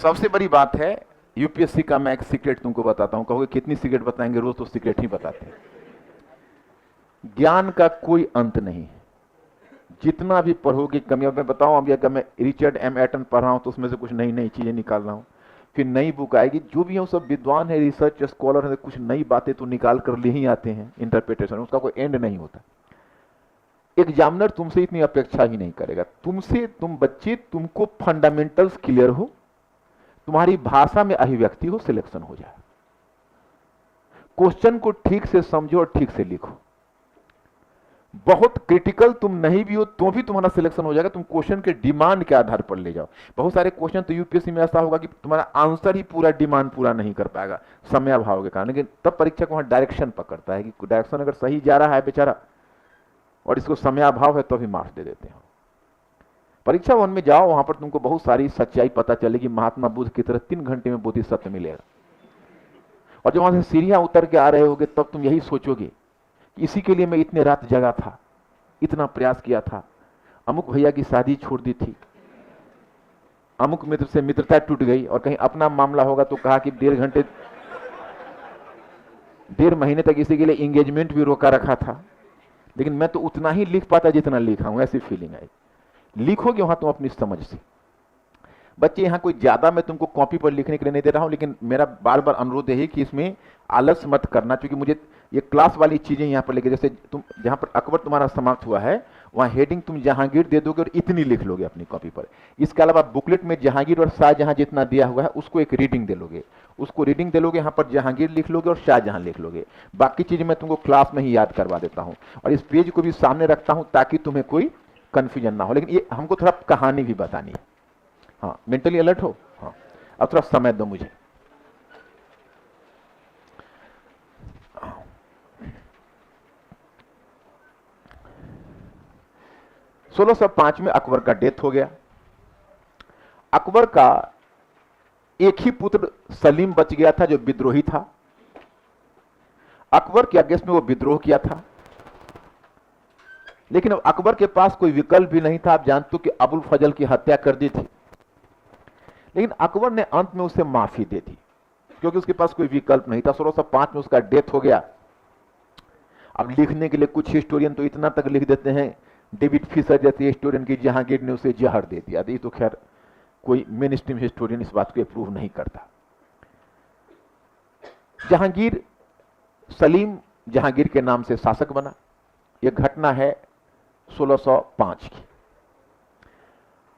सबसे बड़ी बात है, यूपीएससी का मैं एक सीक्रेट तुमको बताता हूं। कहोगे कितनी सीक्रेट बताएंगे, रोज तो सीक्रेट ही बताते हैं। ज्ञान का कोई अंत नहीं है, जितना भी पढ़ोगे कमी। अब मैं बताऊं, अभी अगर मैं रिचर्ड एम एटन पढ़ रहा हूं तो उसमें से कुछ नई नई चीजें निकाल रहा हूं, फिर नई बुक आएगी। जो भी है वो सब विद्वान है, रिसर्च स्कॉलर है, कुछ नई बातें तो निकाल कर ले ही आते हैं इंटरप्रिटेशन, उसका कोई एंड नहीं होता। एग्जामिनर तुमसे इतनी अपेक्षा ही नहीं करेगा तुमसे, तुम बच्चे, तुमको फंडामेंटल्स क्लियर हो, तुम्हारी भाषा में अभिव्यक्ति हो, सिलेक्शन हो जाए। क्वेश्चन को ठीक से समझो और ठीक से लिखो। बहुत क्रिटिकल तुम नहीं भी हो तो भी तुम्हारा सिलेक्शन हो जाएगा। तुम क्वेश्चन के डिमांड के आधार पर ले जाओ। बहुत सारे क्वेश्चन तो यूपीएससी में ऐसा होगा कि तुम्हारा आंसर ही पूरा डिमांड पूरा नहीं कर पाएगा समय अभाव के कारण, लेकिन तब परीक्षक वहां डायरेक्शन पकड़ता है कि डायरेक्शन अगर सही जा रहा है बेचारा और इसको समय अभाव है तो भी मार्क्स दे देते हैं। परीक्षा वन में जाओ, वहां पर तुमको बहुत सारी सच्चाई पता चलेगी। महात्मा बुद्ध की तरह 3 घंटे में बोधिसत्व मिलेगा। और जब वहां से सीढ़ियां उतर के आ रहे होगे तब तुम यही सोचोगे कि इसी के लिए मैं इतने रात जगा था, इतना प्रयास किया था। अमुक भैया की शादी छोड़ दी थी, अमुक मित्र से मित्रता टूट गई, और कहीं अपना मामला होगा तो कहा कि 1.5 महीने तक इसी के लिए एंगेजमेंट भी रोका रखा था, लेकिन मैं तो उतना ही लिख पाता जितना लिखा हूं। ऐसी फीलिंग आई। लिखोगे वहां तुम अपनी समझ से। बच्चे यहां कोई ज्यादा मैं तुमको कॉपी पर लिखने के लिए नहीं दे रहा हूं, लेकिन मेरा बार बार अनुरोध है कि इसमें आलस मत करना, क्योंकि मुझे ये क्लास वाली चीजें यहां पर लेके, जैसे तुम जहां पर अकबर तुम्हारा समाप्त हुआ है वहां हेडिंग तुम जहांगीर दे दोगे और इतनी लिख लोगे अपनी कॉपी पर। इसके अलावा बुकलेट में जहांगीर और शाहजहां जितना दिया हुआ है उसको एक रीडिंग दे लोगे, उसको रीडिंग दे लोगे, यहां पर जहांगीर लिख लोगे और शाहजहां लिख लोगे। बाकी चीजें मैं तुमको क्लास में ही याद करवा देता हूं, और इस पेज को भी सामने रखता हूं ताकि तुम्हें कोई कंफ्यूजन ना हो। लेकिन ये हमको थोड़ा कहानी भी बतानी है। हाँ, मेंटली अलर्ट हो। हाँ, अब थोड़ा समय दो मुझे। सोलह सौ पांच में अकबर का डेथ हो गया। अकबर का एक ही पुत्र सलीम बच गया था जो विद्रोही था। अकबर के अगेंस्ट में वो विद्रोह किया था, लेकिन अब अकबर के पास कोई विकल्प भी नहीं था। आप जानते हो कि अबुल फजल की हत्या कर दी थी, लेकिन अकबर ने अंत में उसे माफी दे दी क्योंकि उसके पास कोई विकल्प नहीं था। 1605 में उसका डेथ हो गया। अब लिखने के लिए कुछ हिस्टोरियन तो इतना तक लिख देते हैं, डेविड फिशर जैसे हिस्टोरियन की जहांगीर ने उसे जहर दे दिया। ये तो खैर कोई मेन स्ट्रीम हिस्टोरियन इस बात को अप्रूव नहीं करता। जहांगीर, सलीम जहांगीर के नाम से शासक बना। यह घटना है 1605 की।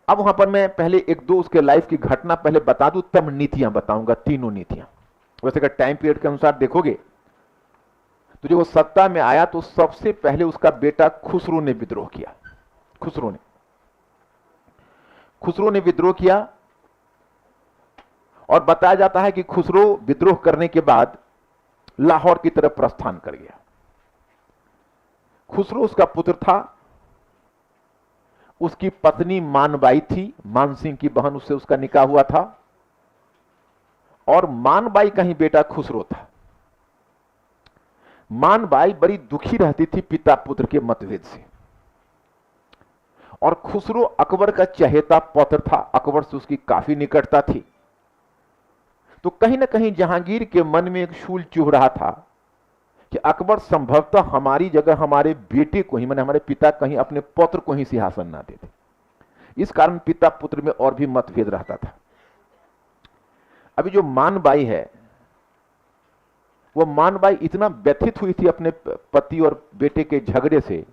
अब वहां पर मैं पहले एक दो उसके लाइफ की घटना पहले बता दूं, तब नीतियां बताऊंगा, तीनों नीतियां। वैसे अगर टाइम पीरियड के अनुसार देखोगे तो जब वो सत्ता में आया तो सबसे पहले उसका बेटा खुसरो ने विद्रोह किया। खुसरो ने विद्रोह किया, और बताया जाता है कि खुसरो विद्रोह करने के बाद लाहौर की तरफ प्रस्थान कर गया। खुसरो उसका पुत्र था, उसकी पत्नी मानबाई थी, मानसिंह की बहन, उससे उसका निकाह हुआ था, और मानबाई का ही बेटा खुसरो था। मानबाई बड़ी दुखी रहती थी पिता पुत्र के मतभेद से, और खुसरो अकबर का चहेता पौत्र था, अकबर से उसकी काफी निकटता थी। तो कहीं ना कहीं जहांगीर के मन में एक शूल चुभ रहा था कि अकबर संभवतः हमारी जगह हमारे बेटे को ही, माने हमारे पिता कहीं अपने पौत्र को ही सिंहासन ना देते। इस कारण पिता पुत्र में और भी मतभेद रहता था। अभी जो मानबाई है, वो मानबाई इतना व्यथित हुई थी अपने पति और बेटे के झगड़े से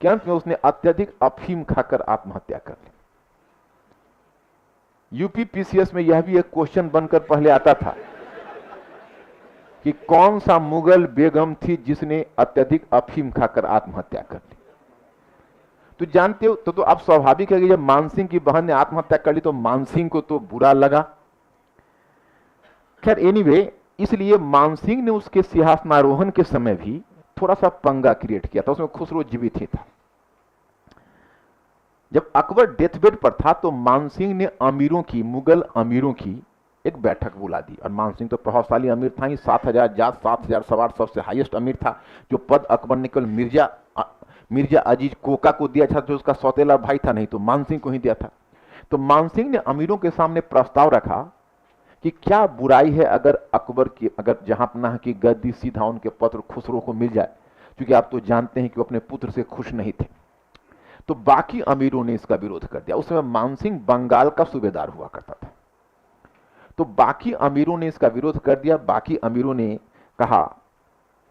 कि अंत में उसने अत्यधिक अफीम खाकर आत्महत्या कर ली। यूपी पीसीएस में यह भी एक क्वेश्चन बनकर पहले आता था कि कौन सा मुगल बेगम थी जिसने अत्यधिक अफीम खाकर आत्महत्या कर ली। तो जानते हो, तो अब स्वाभाविक है कि जब मानसिंह की बहन ने आत्महत्या कर ली तो मानसिंह को तो बुरा लगा। खैर एनीवे, इसलिए मानसिंह ने उसके सिंहासनारोहण के समय भी थोड़ा सा पंगा क्रिएट किया था। उसमें खुसरो जीवित ही था। जब अकबर डेथ बेड पर था तो मानसिंह ने अमीरों की, मुगल अमीरों की एक बैठक बुला दी। और मानसिंह तो प्रभावशाली अमीर था ही, 7000 जात, 7000 सवार, सबसे हाईएस्ट अमीर था। जो पद अकबर ने केवल मिर्जा अजीज कोका को दिया था, जो उसका सौतेला भाई था, नहीं तो मानसिंह को ही दिया था। तो मानसिंह ने अमीरों के सामने प्रस्ताव रखा कि क्या बुराई है अगर अकबर की, अगर जहांपनाह की गद्दी सीधा उनके पुत्र खुसरो को मिल जाए, क्योंकि आप तो जानते हैं कि वो अपने पुत्र से खुश नहीं थे। तो बाकी अमीरों ने इसका विरोध कर दिया। उस समय मानसिंह बंगाल का सूबेदार हुआ करता था। तो बाकी अमीरों ने इसका विरोध कर दिया। बाकी अमीरों ने कहा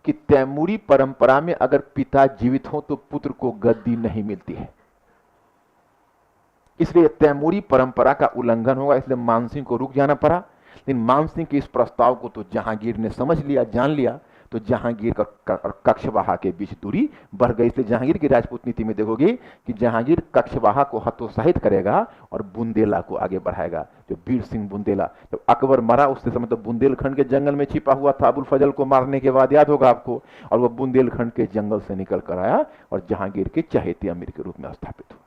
कि तैमूरी परंपरा में अगर पिता जीवित हो तो पुत्र को गद्दी नहीं मिलती है, इसलिए तैमूरी परंपरा का उल्लंघन होगा, इसलिए मानसिंह को रुक जाना पड़ा। लेकिन मानसिंह के इस प्रस्ताव को तो जहांगीर ने समझ लिया, जान लिया, तो जहांगीर और कक्षवाहा के बीच दूरी बढ़ गई। इसलिए जहांगीर की राजपूत नीति में देखोगे कि जहांगीर कक्षवाहा को हतोत्साहित करेगा और बुंदेला को आगे बढ़ाएगा। जो वीर सिंह बुंदेला, जब अकबर मरा उससे समय तो बुंदेलखंड के जंगल में छिपा हुआ था अबुल फजल को मारने के बाद, याद होगा आपको, और वह बुंदेलखंड के जंगल से निकल कर आया और जहांगीर के चहेते अमीर के रूप में स्थापित हुआ।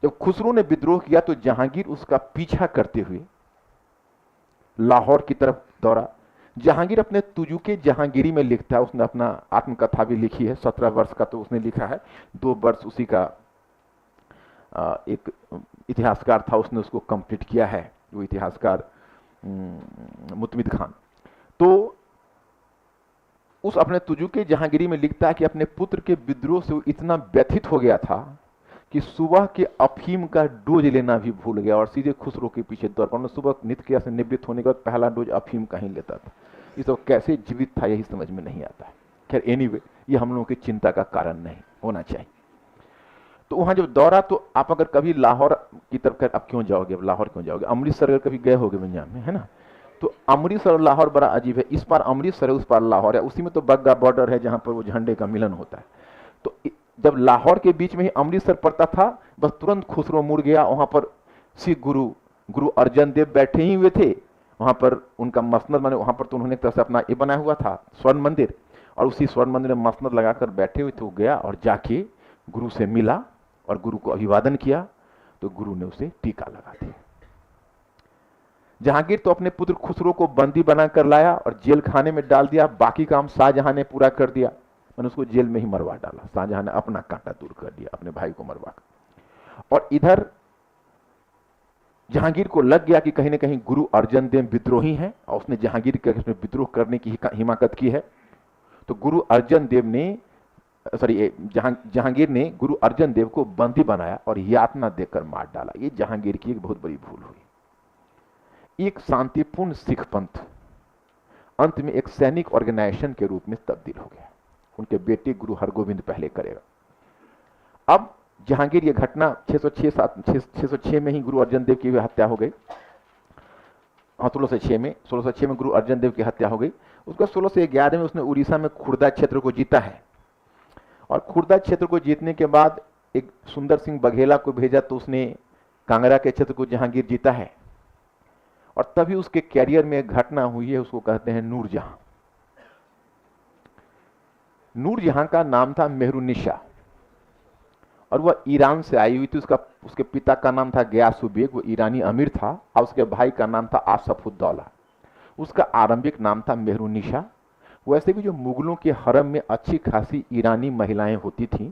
जब खुसरो ने विद्रोह किया तो जहांगीर उसका पीछा करते हुए लाहौर की तरफ दौड़ा। जहांगीर अपने तुजुके जहांगीरी में लिखता है, उसने अपना आत्मकथा भी लिखी है, 17 वर्ष का तो उसने लिखा है, 2 वर्ष उसी का एक इतिहासकार था, उसने उसको कंप्लीट किया है, वो इतिहासकार मुतमिद खान। तो उस अपने तुजुके जहांगीरी में लिखता है कि अपने पुत्र के विद्रोह से वो इतना व्यथित हो गया था कि सुबह के अफीम का डोज लेना भी भूल गया और सीधे खुसरो के पीछे दौड़ पड़ा। सुबह नित्य क्रिया से निवृत्त होने के बाद पहला डोज अफीम का ही लेता था। ये सब कैसे जीवित था यही समझ में नहीं आता है। खैर एनीवे, ये हम लोगों की चिंता का कारण नहीं होना चाहिए। तो वहां जब दौड़ा तो आप अगर कभी लाहौर की तरफ, अब क्यों जाओगे, अब लाहौर क्यों जाओगे, अमृतसर अगर कभी गए होगे पंजाब में, है ना, तो अमृतसर और लाहौर बड़ा अजीब है। इस पार अमृतसर है, उस पार लाहौर है, उसी में तो बग्गा बॉर्डर है जहां पर वो झंडे का मिलन होता है। तो जब लाहौर के बीच में ही अमृतसर पड़ता था, बस तुरंत खुसरो मुड़ गया। वहां पर सिख गुरु अर्जन देव बैठे ही हुए थे, वहां पर उनका मसनद माने, वहां पर तो उन्होंने एक तरह से अपना ये बनाया हुआ था स्वर्ण मंदिर, और उसी स्वर्ण मंदिर में मसनद लगाकर बैठे हुए थे। वो गया और जाके गुरु से मिला और गुरु को अभिवादन किया, तो गुरु ने उसे टीका लगा दिया। जहांगीर तो अपने पुत्र खुसरो को बंदी बनाकर लाया और जेल खाने में डाल दिया। बाकी काम शाहजहां ने पूरा कर दिया, मैंने उसको जेल में ही मरवा डाला। शाहजहां ने अपना कांटा दूर कर दिया अपने भाई को मरवा कर। और इधर जहांगीर को लग गया कि कहीं ना कहीं गुरु अर्जन देव विद्रोही हैं और उसने जहांगीर के विद्रोह करने की हिमाकत की है। तो गुरु अर्जन देव ने जहांगीर ने गुरु अर्जन देव को बंदी बनाया और यातना देकर मार डाला। ये जहांगीर की एक बहुत बड़ी भूल हुई। एक शांतिपूर्ण सिख पंथ अंत में एक सैनिक ऑर्गेनाइजेशन के रूप में तब्दील हो गया। उनके बेटे गुरु हरगोविंद पहले करेगा। अब जहांगीर, ये घटना 606 में ही गुरु अर्जन देव की हत्या हो गई। हाँ, 1606 में गुरु अर्जन देव की हत्या हो गई। उसका 1611 में उसने उड़ीसा में खुर्दा क्षेत्र को जीता है, और खुर्दा क्षेत्र को जीतने के बाद एक सुंदर सिंह बघेला को भेजा, तो उसने कांगड़ा के क्षेत्र को जहांगीर जीता है। और तभी उसके कैरियर में एक घटना हुई है, उसको कहते हैं नूरजहां। नूरजहां का नाम था मेहरुनिशा और वह ईरान से आई हुई थी। उसके पिता का नाम था गयासु बेग, वो ईरानी अमीर था, और उसके भाई का नाम था आसफुद्दौला। उसका आरंभिक नाम था मेहरुनिशा। वैसे भी जो मुगलों के हरम में अच्छी खासी ईरानी महिलाएं होती थीं,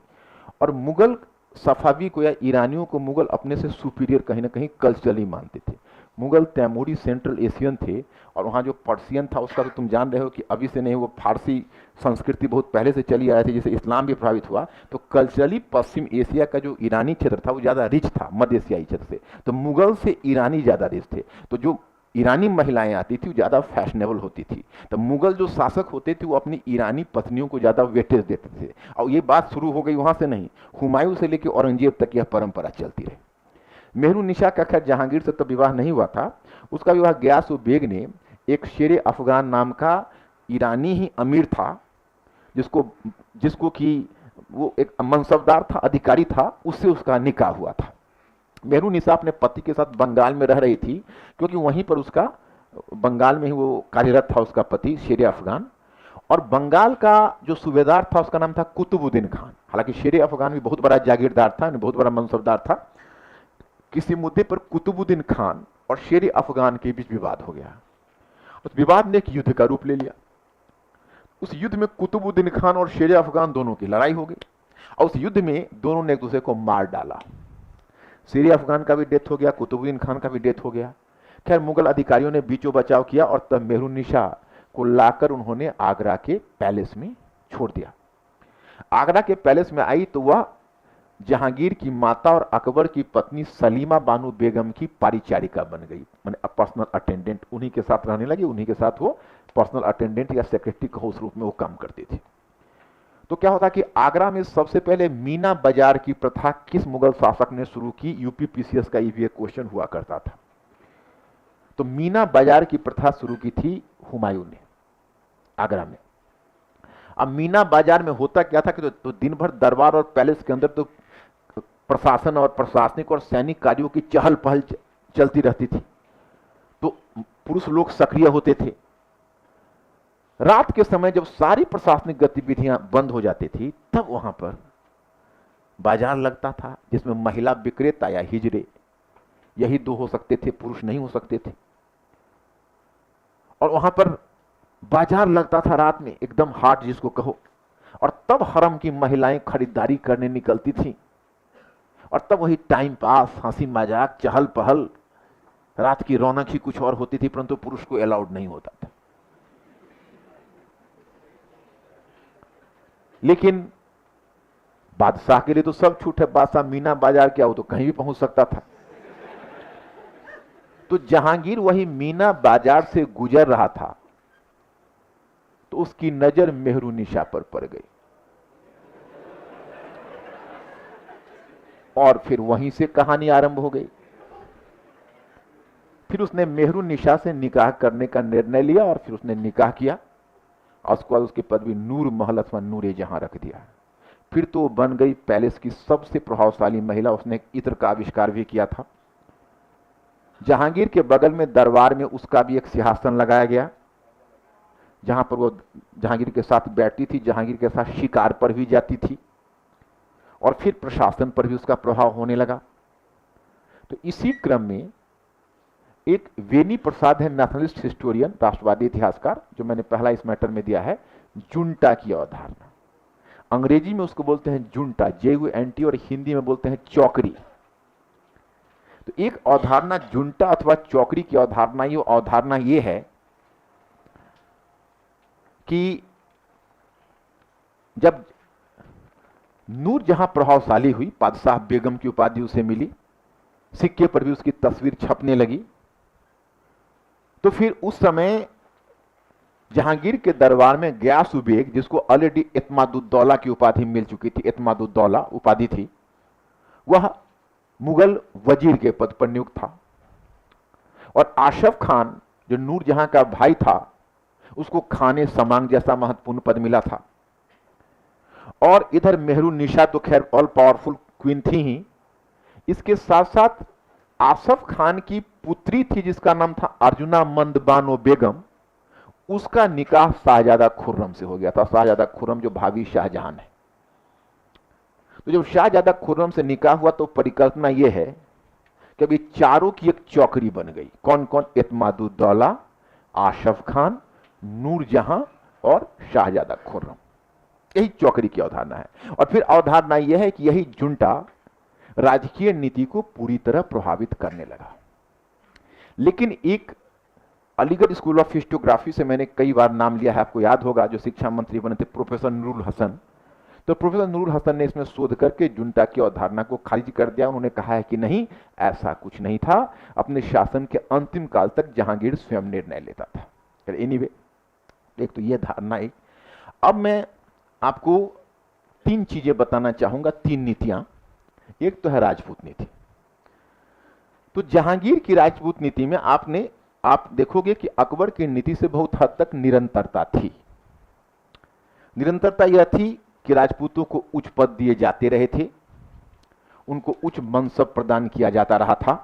और मुगल सफावी को या ईरानियों को मुगल अपने से सुपीरियर कहीं ना कहीं कल्चरली मानते थे। मुगल तैमूरी सेंट्रल एशियन थे, और वहाँ जो पर्सियन था उसका तो तुम जान रहे हो कि अभी से नहीं, वो फारसी संस्कृति बहुत पहले से चली आ रही थी, जैसे इस्लाम भी प्रभावित हुआ। तो कल्चरली पश्चिम एशिया का जो ईरानी क्षेत्र था वो ज़्यादा रिच था मध्य एशियाई क्षेत्र से, तो मुगल से ईरानी ज़्यादा रिच थे। तो जो ईरानी महिलाएं आती थी वो ज़्यादा फैशनेबल होती थी। तो मुगल जो शासक होते थे वो अपनी ईरानी पत्नियों को ज़्यादा वेटेज देते थे। और ये बात शुरू हो गई वहाँ से नहीं, हुमायूं से लेकर औरंगजेब तक यह परंपरा चलती रही। मेहरुनिशा का खैर जहांगीर से तो विवाह नहीं हुआ था। उसका विवाह गयासु बेग ने एक शेर अफगान नाम का ईरानी ही अमीर था, जिसको कि वो एक मनसबदार था, अधिकारी था, उससे उसका निकाह हुआ था। मेहरुनिशा अपने पति के साथ बंगाल में रह रही थी, क्योंकि वहीं पर उसका, बंगाल में ही वो कार्यरत था उसका पति शेर अफगान। और बंगाल का जो सूबेदार था उसका नाम था कुतुबुद्दीन खान। हालांकि शेर अफगान भी बहुत बड़ा जागीरदार था, बहुत बड़ा मनसबदार था। किसी मुद्दे पर कुतुबुद्दीन खान और शेर अफगान के बीच विवाद हो गया। उस विवाद ने एक युद्ध का रूप ले लिया। उस युद्ध में कुतुबुद्दीन खान और शेर अफगान दोनों की लड़ाई हो गई, और उस युद्ध में दोनों ने एक दूसरे को मार डाला। शेर अफगान का भी डेथ हो गया, कुतुबुद्दीन खान का भी डेथ हो गया। खैर मुगल अधिकारियों ने बीचों बचाव किया और तब मेहरुन्निसा को लाकर उन्होंने आगरा के पैलेस में छोड़ दिया। आगरा के पैलेस में आई तो वह जहांगीर की माता और अकबर की पत्नी सलीमा बानो बेगम की परिचारिका बन गई, माने पर्सनल अटेंडेंट। उन्हीं के साथ रहने लगी, उन्हीं के साथ वो पर्सनल अटेंडेंट या सेक्रेटरी को उस रूप में वो काम करती थी। तो क्या होता कि आगरा में सबसे पहले मीना बाजार की प्रथा किस मुगल शासक ने शुरू की? यूपीपीसीएस का ये क्वेश्चन हुआ करता था। तो मीना बाजार की प्रथा शुरू की थी हुमायूं ने आगरा में। अब मीना बाजार में होता क्या था कि तो दिन भर दरबार और पैलेस के अंदर तो प्रशासन और प्रशासनिक और सैनिक कार्यों की चहल पहल चलती रहती थी, तो पुरुष लोग सक्रिय होते थे। रात के समय जब सारी प्रशासनिक गतिविधियां बंद हो जाती थी तब वहां पर बाजार लगता था, जिसमें महिला विक्रेता या हिजड़े, यही दो हो सकते थे, पुरुष नहीं हो सकते थे। और वहां पर बाजार लगता था रात में, एकदम हाट जिसको कहो। और तब हरम की महिलाएं खरीदारी करने निकलती थीं, और तब वही टाइम पास, हंसी मजाक, चहल पहल, रात की रौनक ही कुछ और होती थी, परंतु पुरुष को अलाउड नहीं होता था। लेकिन बादशाह के लिए तो सब छूट है, बादशाह मीना बाजार क्या, हो तो कहीं भी पहुंच सकता था। तो जहांगीर वही मीना बाजार से गुजर रहा था तो उसकी नजर मेहरुन्निसा पर पड़ गई, और फिर वहीं से कहानी आरंभ हो गई। फिर उसने मेहरुन्निसा से निकाह करने का निर्णय लिया और फिर उसने निकाह किया, और उसके बाद उसकी पदवी नूर महल अथवा नूरे जहां रख दिया। फिर तो बन गई पैलेस की सबसे प्रभावशाली महिला। उसने इत्र का आविष्कार भी किया था। जहांगीर के बगल में दरबार में उसका भी एक सिंहासन लगाया गया, जहां पर वो जहांगीर के साथ बैठती थी, जहांगीर के साथ शिकार पर भी जाती थी, और फिर प्रशासन पर भी उसका प्रभाव होने लगा। तो इसी क्रम में एक वेनी प्रसाद है, नेशनलिस्ट हिस्टोरियन, राष्ट्रवादी इतिहासकार, जो मैंने पहला इस मैटर में दिया है, जुंटा की अवधारणा। अंग्रेजी में उसको बोलते हैं जुंटा, JUNT, और हिंदी में बोलते हैं चौकरी। तो एक अवधारणा जुंटा अथवा चौकरी की अवधारणा, ये अवधारणा ये है कि जब नूर जहां प्रभावशाली हुई, बादशाह बेगम की उपाधि उसे मिली, सिक्के पर भी उसकी तस्वीर छपने लगी, तो फिर उस समय जहांगीर के दरबार में गयासु बेग, जिसको ऑलरेडी एतमादुद्दौला की उपाधि मिल चुकी थी, एतमादुद्दौला उपाधि थी, वह मुगल वजीर के पद पर नियुक्त था। और आशफ खान जो नूर जहां का भाई था, उसको खाने समांग जैसा महत्वपूर्ण पद मिला था। और इधर मेहरुन्निसा तो खैर ऑल पावरफुल क्वीन थी ही, इसके साथ साथ आसफ खान की पुत्री थी जिसका नाम था अर्जुना मंद बानो बेगम, उसका निकाह शाहजादा खुर्रम से हो गया था। शाहजादा खुर्रम जो भावी शाहजहां है। तो जब शाहजादा खुर्रम से निकाह हुआ तो परिकल्पना यह है कि अभी चारों की एक चौकरी बन गई। कौन कौन? एतमादुद्दौला, आशफ खान, नूरजहां और शाहजादा खुर्रम। यही चौकरी की अवधारणा है। और फिर अवधारणा यह है कि यही जुंटा राजकीय नीति को पूरी तरह प्रभावित करने लगा। लेकिन एक अलीगढ़ स्कूल ऑफ हिस्टोग्राफी से मैंने कई बार नाम लिया है, आपको याद होगा, जो शिक्षा मंत्री बने थे प्रोफेसर नूरुल हसन। तो प्रोफेसर नूरुल हसन ने इसमें शोध करके जुंटा की अवधारणा को खारिज कर दिया। उन्होंने कहा है कि नहीं, ऐसा कुछ नहीं था। अपने शासन के अंतिम काल तक जहांगीर स्वयं निर्णय लेता था। एनीवे, एक तो यह धारणा है। अब मैं आपको तीन चीजें बताना चाहूंगा, तीन नीतियां। एक तो है राजपूत नीति। तो जहांगीर की राजपूत नीति में आप देखोगे कि अकबर की नीति से बहुत हद तक निरंतरता थी। निरंतरता यह थी कि राजपूतों को उच्च पद दिए जाते रहे थे, उनको उच्च मनसब प्रदान किया जाता रहा था।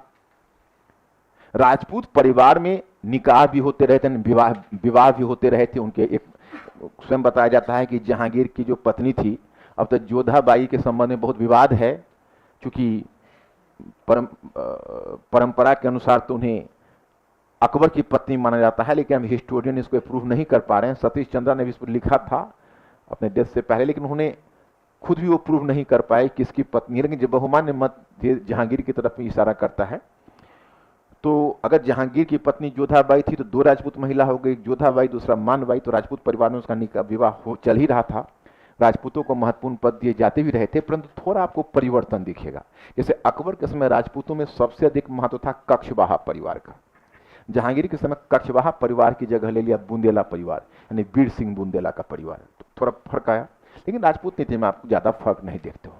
राजपूत परिवार में निकाह भी होते रहे थे, विवाह भी होते रहे थे उनके। एक स्वयं बताया जाता है कि जहांगीर की जो पत्नी थी, अब तक जोधाबाई के संबंध में बहुत विवाद है, क्योंकि परंपरा के अनुसार तो उन्हें अकबर की पत्नी माना जाता है, लेकिन हम हिस्टोरियन इसको प्रूव नहीं कर पा रहे हैं। सतीश चंद्रा ने भी इस पर लिखा था अपने डेथ से पहले, लेकिन उन्होंने खुद भी वो प्रूव नहीं कर पाए किसकी पत्नी है, लेकिन जब बहुमान्य मत जहांगीर की तरफ इशारा करता है। तो अगर जहांगीर की पत्नी जोधाबाई थी तो दो राजपूत महिला हो गई, जोधाबाई दूसरा मानबाई, तो राजपूत परिवार में उसका निकाह विवाह चल ही रहा था। राजपूतों को महत्वपूर्ण पद दिए जाते भी रहे थे, परंतु थोड़ा आपको परिवर्तन दिखेगा। जैसे अकबर के समय राजपूतों में सबसे अधिक महत्व था कक्षवाहा परिवार का। जहांगीर के समय कक्षवाहा परिवार की जगह ले लिया बुंदेला परिवार, यानी वीर सिंह बुंदेला का परिवार। तो थोड़ा फर्क आया, लेकिन राजपूत नीति में आप ज्यादा फर्क नहीं देखते हो।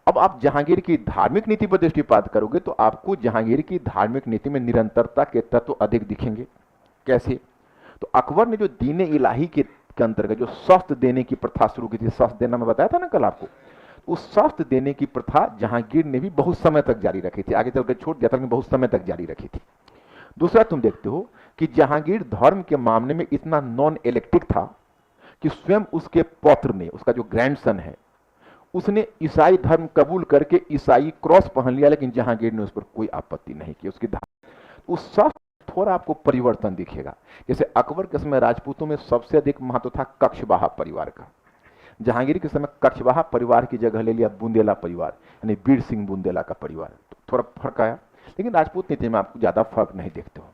अब आप जहांगीर की धार्मिक नीति पर दृष्टिपात करोगे तो आपको जहांगीर की धार्मिक नीति में निरंतरता के तत्व अधिक दिखेंगे। कैसे? तो अकबर ने जो दीन इलाही के अंतर्गत जो शस्त्र देने की प्रथा शुरू की थी, शस्त्र देना मैं बताया था ना कल आपको, उस शस्त्र देने की प्रथा जहांगीर ने भी बहुत समय तक जारी रखी थी, आगे चलकर छोड़ दिया था, बहुत समय तक जारी रखी थी। दूसरा तुम देखते हो कि जहांगीर धर्म के मामले में इतना नॉन इलेक्टिक था कि स्वयं उसके पौत्र ने, उसका जो ग्रैंडसन है, उसने ईसाई धर्म कबूल करके ईसाई क्रॉस पहन लिया, लेकिन जहांगीर ने उस पर कोई आपत्ति नहीं की। उसकी उस सब थोड़ा आपको परिवर्तन दिखेगा। जैसे अकबर के समय राजपूतों में सबसे अधिक महत्व था कक्षवाहा परिवार का। जहांगीर के समय कक्षवाहा परिवार की जगह ले लिया बुंदेला परिवार, यानी वीर सिंह बुंदेला का परिवार। तो थोड़ा फर्क आया, लेकिन राजपूत नीति में आप ज्यादा फर्क नहीं देखते हो।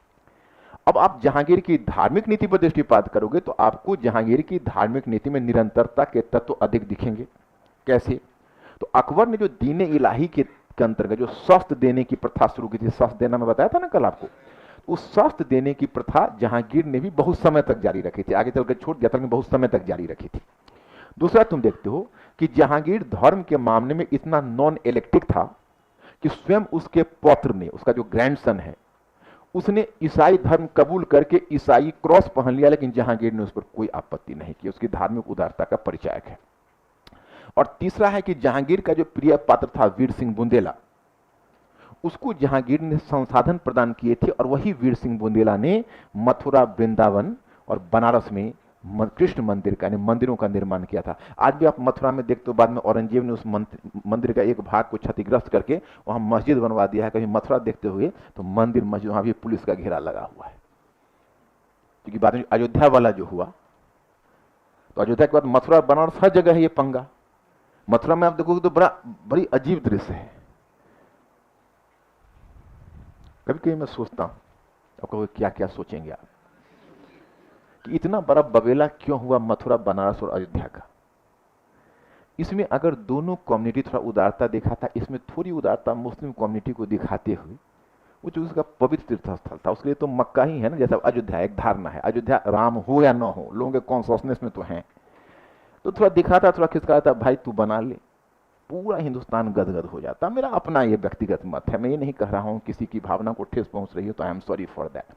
अब आप जहांगीर की धार्मिक नीति पर दृष्टिपात करोगे तो आपको जहांगीर की धार्मिक नीति में निरंतरता के तत्व अधिक दिखेंगे। कैसे? तो अकबर ने जो दीन इलाही के अंतर्गत जो शस्त्र देने की प्रथा शुरू की थी, शस्त्र देना मैं बताया था ना कल आपको, उस शस्त्र देने की प्रथा जहांगीर ने भी बहुत समय तक जारी रखी थी, आगे चलकर छोड़ दिया था, लेकिन बहुत समय तक जारी रखी थी। दूसरा तुम देखते हो कि जहांगीर धर्म के मामले में इतना नॉन इलेक्टिक था कि स्वयं उसके पौत्र ने, उसका जो ग्रैंडसन है, उसने ईसाई धर्म कबूल करके ईसाई क्रॉस पहन लिया, लेकिन जहांगीर ने उस पर कोई आपत्ति नहीं की। उसकी धार्मिक उदारता का परिचायक है। और तीसरा है कि जहांगीर का जो प्रिय पात्र था वीर सिंह बुंदेला, उसको जहांगीर ने संसाधन प्रदान किए थे, और वही वीर सिंह बुंदेला ने मथुरा, वृंदावन और बनारस में कृष्ण मंदिर का, यानी मंदिरों का निर्माण किया था। आज भी आप मथुरा में देखते हो, बाद में औरंगजेब ने उस मंदिर का एक भाग को क्षतिग्रस्त करके वहां मस्जिद बनवा दिया है। कहीं मथुरा देखते हुए तो मंदिर मस्जिद वहां भी पुलिस का घेरा लगा हुआ है। क्योंकि बाद में अयोध्या वाला जो हुआ, तो अयोध्या के बाद मथुरा, बनारस, हर जगह है ये पंगा। मथुरा में आप देखोगे तो बड़ी अजीब दृश्य है। कभी कभी मैं सोचता हूं, आपको क्या क्या सोचेंगे आप, कि इतना बड़ा बवेला क्यों हुआ मथुरा, बनारस और अयोध्या का। इसमें अगर दोनों कम्युनिटी थोड़ा उदारता दिखाता, इसमें थोड़ी उदारता मुस्लिम कम्युनिटी को दिखाते हुए, वो जो उसका पवित्र तीर्थ स्थल था, उसके लिए तो मक्का ही है ना। जैसा अयोध्या एक धारणा है, अयोध्या राम हो या ना हो, लोगों के कॉन्शियसनेस में तो है, तो थोड़ा दिखाता, थोड़ा खिसकाता, भाई तू बना ले, पूरा हिंदुस्तान गदगद हो जाता। मेरा अपना ये व्यक्तिगत मत है, मैं ये नहीं कह रहा हूं किसी की भावना को ठेस पहुंच रही है तो I am sorry for that.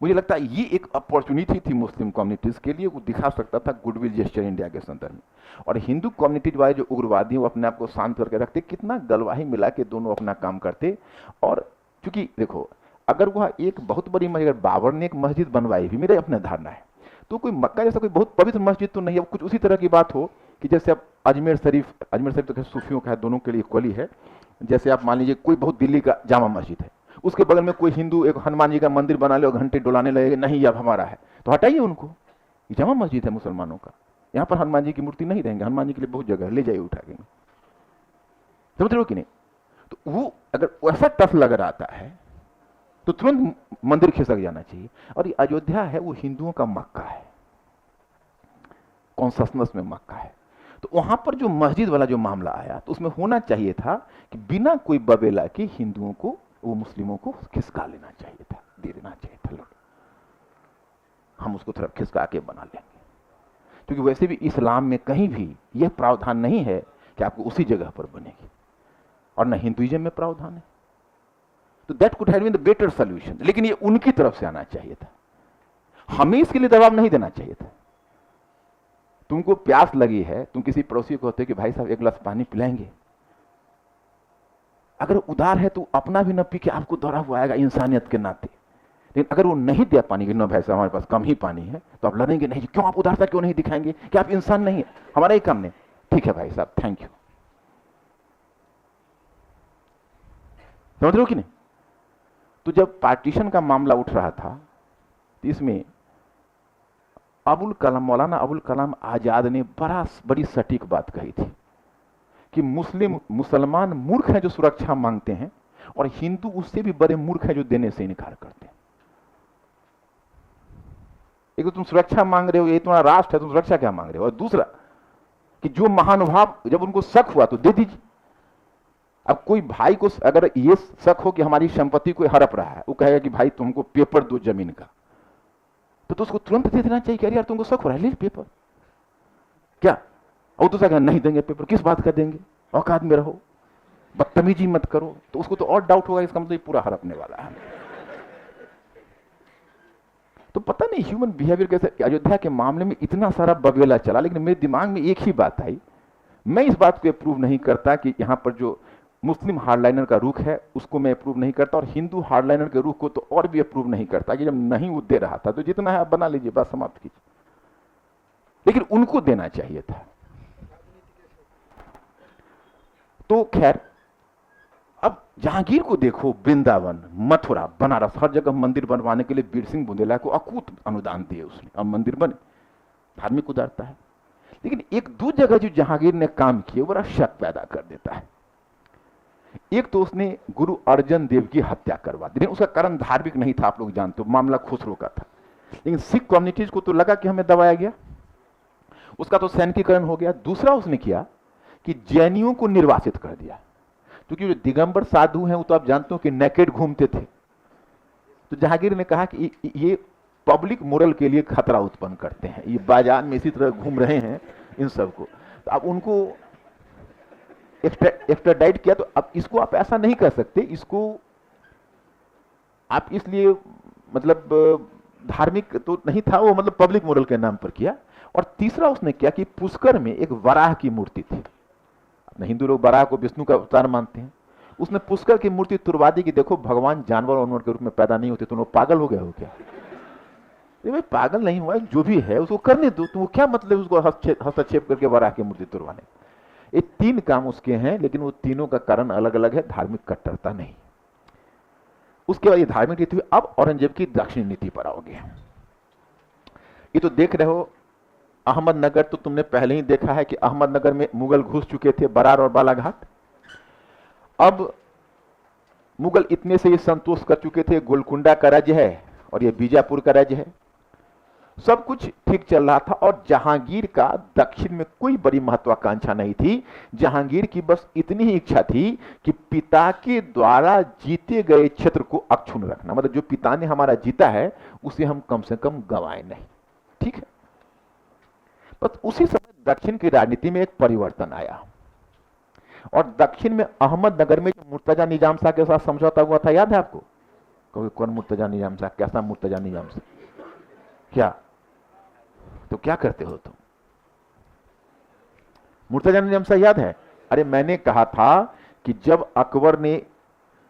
मुझे लगता है ये एक अपॉर्चुनिटी थी मुस्लिम कम्युनिटीज के लिए, वो दिखा सकता था गुडविल जेस्चर इंडिया के संदर्भ में। और हिंदू कम्युनिटी वाले जो उग्रवादी वो अपने आप को शांत करके रखते, कितना गलवाही मिला के दोनों अपना काम करते। और चूंकि देखो, अगर वह एक बहुत बड़ी मस्जिद, अगर बाबर ने एक मस्जिद बनवाई भी, मेरे अपना धारणा है, तो कोई मक्का जैसा कोई बहुत पवित्र मस्जिद तो नहीं है। कुछ उसी तरह की बात हो कि जैसे अब अजमेर शरीफ तो सूफियों का है, दोनों के लिए इक्वली है। जैसे आप मान लीजिए कोई बहुत दिल्ली का जामा मस्जिद है, उसके बगल में कोई हिंदू एक हनुमान जी का मंदिर बना ले और घंटे डुलाने लगेगा, नहीं अब हमारा है, तो हटाइए उनको, ये जामा मस्जिद है मुसलमानों का, यहाँ पर हनुमान जी की मूर्ति नहीं रहेंगे, हनुमान जी के लिए बहुत जगह है, ले जाइए उठा के, समझ रहे हो कि नहीं। तो वो अगर वैसा टफ लग रहा है तो तुरंत मंदिर खिसक जाना चाहिए। और ये अयोध्या है, वो हिंदुओं का मक्का है, कॉन्शसनेस में मक्का है। तो वहां पर जो मस्जिद वाला जो मामला आया, तो उसमें होना चाहिए था कि बिना कोई बबेला के हिंदुओं को, वो मुस्लिमों को खिसका लेना चाहिए था, दे देना चाहिए था, हम उसको थोड़ा खिसका के बना लेंगे। क्योंकि वैसे भी इस्लाम में कहीं भी यह प्रावधान नहीं है कि आपको उसी जगह पर बनेगी, और न हिंदुइज्म में प्रावधान है। तो that could have been the better solution, लेकिन ये उनकी तरफ से आना चाहिए था, हमें इसके लिए दबाव नहीं देना चाहिए था। तुमको प्यास लगी है, तुम किसी पड़ोसी को कहते हो कि भाई साहब एक गिलास पानी पिलाएंगे, अगर उदार है तो अपना भी न पी के आपको दौरा हुआ आएगा इंसानियत के नाते। लेकिन अगर वो नहीं दिया पानी की, ना भाई साहब हमारे पास कम ही पानी है, तो आप लड़ेंगे नहीं, क्यों आप उदारता क्यों नहीं दिखाएंगे कि आप इंसान नहीं है, हमारा ही काम नहीं, ठीक है भाई साहब थैंक यू, समझ रहे हो कि नहीं। तो जब पार्टीशन का मामला उठ रहा था, तो इसमें अबुल कलाम, मौलाना अबुल कलाम आजाद ने बड़ी सटीक बात कही थी। कि मुसलमान मूर्ख हैं जो सुरक्षा मांगते हैं, और हिंदू उससे भी बड़े मूर्ख हैं जो देने से इनकार करते हैं। एक तो तुम सुरक्षा मांग रहे हो, ये तुम्हारा राष्ट्र है, तुम सुरक्षा क्या मांग रहे हो? और दूसरा कि जो महानुभाव, जब उनको शक हुआ तो दे दीजिए। अब कोई भाई को अगर ये शक हो कि हमारी संपत्ति कोई हड़प रहा है, वो कहेगा कि भाई तुमको पेपर दो जमीन का, तो उसको तुरंत दे देना चाहिए कि अरे यार तुमको शक हो रहा है, ले पेपर क्या। और दूसरा कहा नहीं देंगे पेपर, किस बात का देंगे, औकात में रहो, बदतमीजी मत करो। तो उसको तो और डाउट होगा, इसका मतलब पूरा हड़पने वाला है। तो पता नहीं ह्यूमन बिहेवियर कैसे। अयोध्या के मामले में इतना सारा बगेला चला, लेकिन मेरे दिमाग में एक ही बात आई, मैं इस बात को अप्रूव नहीं करता कि यहां पर जो मुस्लिम हार्डलाइनर का रुख है उसको मैं अप्रूव नहीं करता, और हिंदू हार्डलाइनर के रुख को तो और भी अप्रूव नहीं करता कि जब नहीं वो दे रहा था तो जितना है आप बना लीजिए, बात समाप्त कीजिए। लेकिन उनको देना चाहिए था। तो खैर, अब जहांगीर को देखो, वृंदावन, मथुरा, बनारस, हर जगह मंदिर बनवाने के लिए वीर सिंह बुंदेला को अकूत अनुदान दिए उसने, और मंदिर बने, धार्मिक उदारता है। लेकिन एक दो जगह जो जहांगीर ने काम किए बड़ा शक पैदा कर देता है। एक तो उसने गुरु अर्जन देव की हत्या करवा दी, उसका कारण धार्मिक नहीं था, आप लोग जानते हो, मामला खुसरो का था। लेकिन सिख कम्युनिटीज को तो लगा कि हमें दबाया गया, उसका तो सैनिकीकरण हो गया। दूसरा उसने किया कि जैनियों को निर्वासित कर दिया, क्योंकि जो दिगंबर साधु हैं वो तो आप जानते हो कि नेकेड घूमते थे। तो जहांगीर ने कहा कि ये पब्लिक मोरल के लिए खतरा उत्पन्न करते हैं, ये बाजार में इसी तरह घूम रहे हैं, इन सबको तो अब उनको एक्स्ट्राडाइट किया। तो अब इसको आप ऐसा नहीं कर सकते, इसको आप इसलिए मतलब धार्मिक तो नहीं था वो, मतलब पब्लिक मोरल के नाम पर किया। और तीसरा उसने किया कि पुष्कर में एक वराह की मूर्ति थी, हिंदू लोग वराह को विष्णु का अवतार मानते हैं, उसने पुष्कर की मूर्ति तुड़वा दी कि देखो भगवान जानवर और उन्नत के रूप में पैदा नहीं होते, तुम लोग पागल हो गए हो क्या? भाई पागल नहीं हुआ, जो भी है उसको करने दो, तुम क्या मतलब उसको हस्तक्षेप करके वराह की मूर्ति तुड़वाने। ये तीन काम उसके हैं, लेकिन वो तीनों का कारण अलग अलग है, धार्मिक कट्टरता नहीं। उसके बाद ये धार्मिक नीति हुई। अब औरंगजेब की दक्षिणी नीति पर आओगे। ये तो देख रहे हो, अहमदनगर तो तुमने पहले ही देखा है कि अहमदनगर में मुगल घुस चुके थे, बरार और बालाघाट। अब मुगल इतने से ये संतोष कर चुके थे, गोलकुंडा का राज्य है और ये बीजापुर का राज्य है, सब कुछ ठीक चल रहा था। और जहांगीर का दक्षिण में कोई बड़ी महत्वाकांक्षा नहीं थी। जहांगीर की बस इतनी ही इच्छा थी कि पिता के द्वारा जीते गए क्षेत्र को अक्षुण्ण रखना, मतलब जो पिता ने हमारा जीता है उसे हम कम से कम गंवाएं नहीं, ठीक है। बस उसी समय दक्षिण की राजनीति में एक परिवर्तन आया, और दक्षिण में अहमदनगर में जो मुर्तजा निजाम शाह के साथ समझौता हुआ था, याद है आपको? कौन मुर्तजा निजाम शाह, कैसा मुर्तजा निजाम शाह? क्या तो क्या करते हो तुम? मुर्तजा निजाम शाह याद है? अरे मैंने कहा था कि जब अकबर ने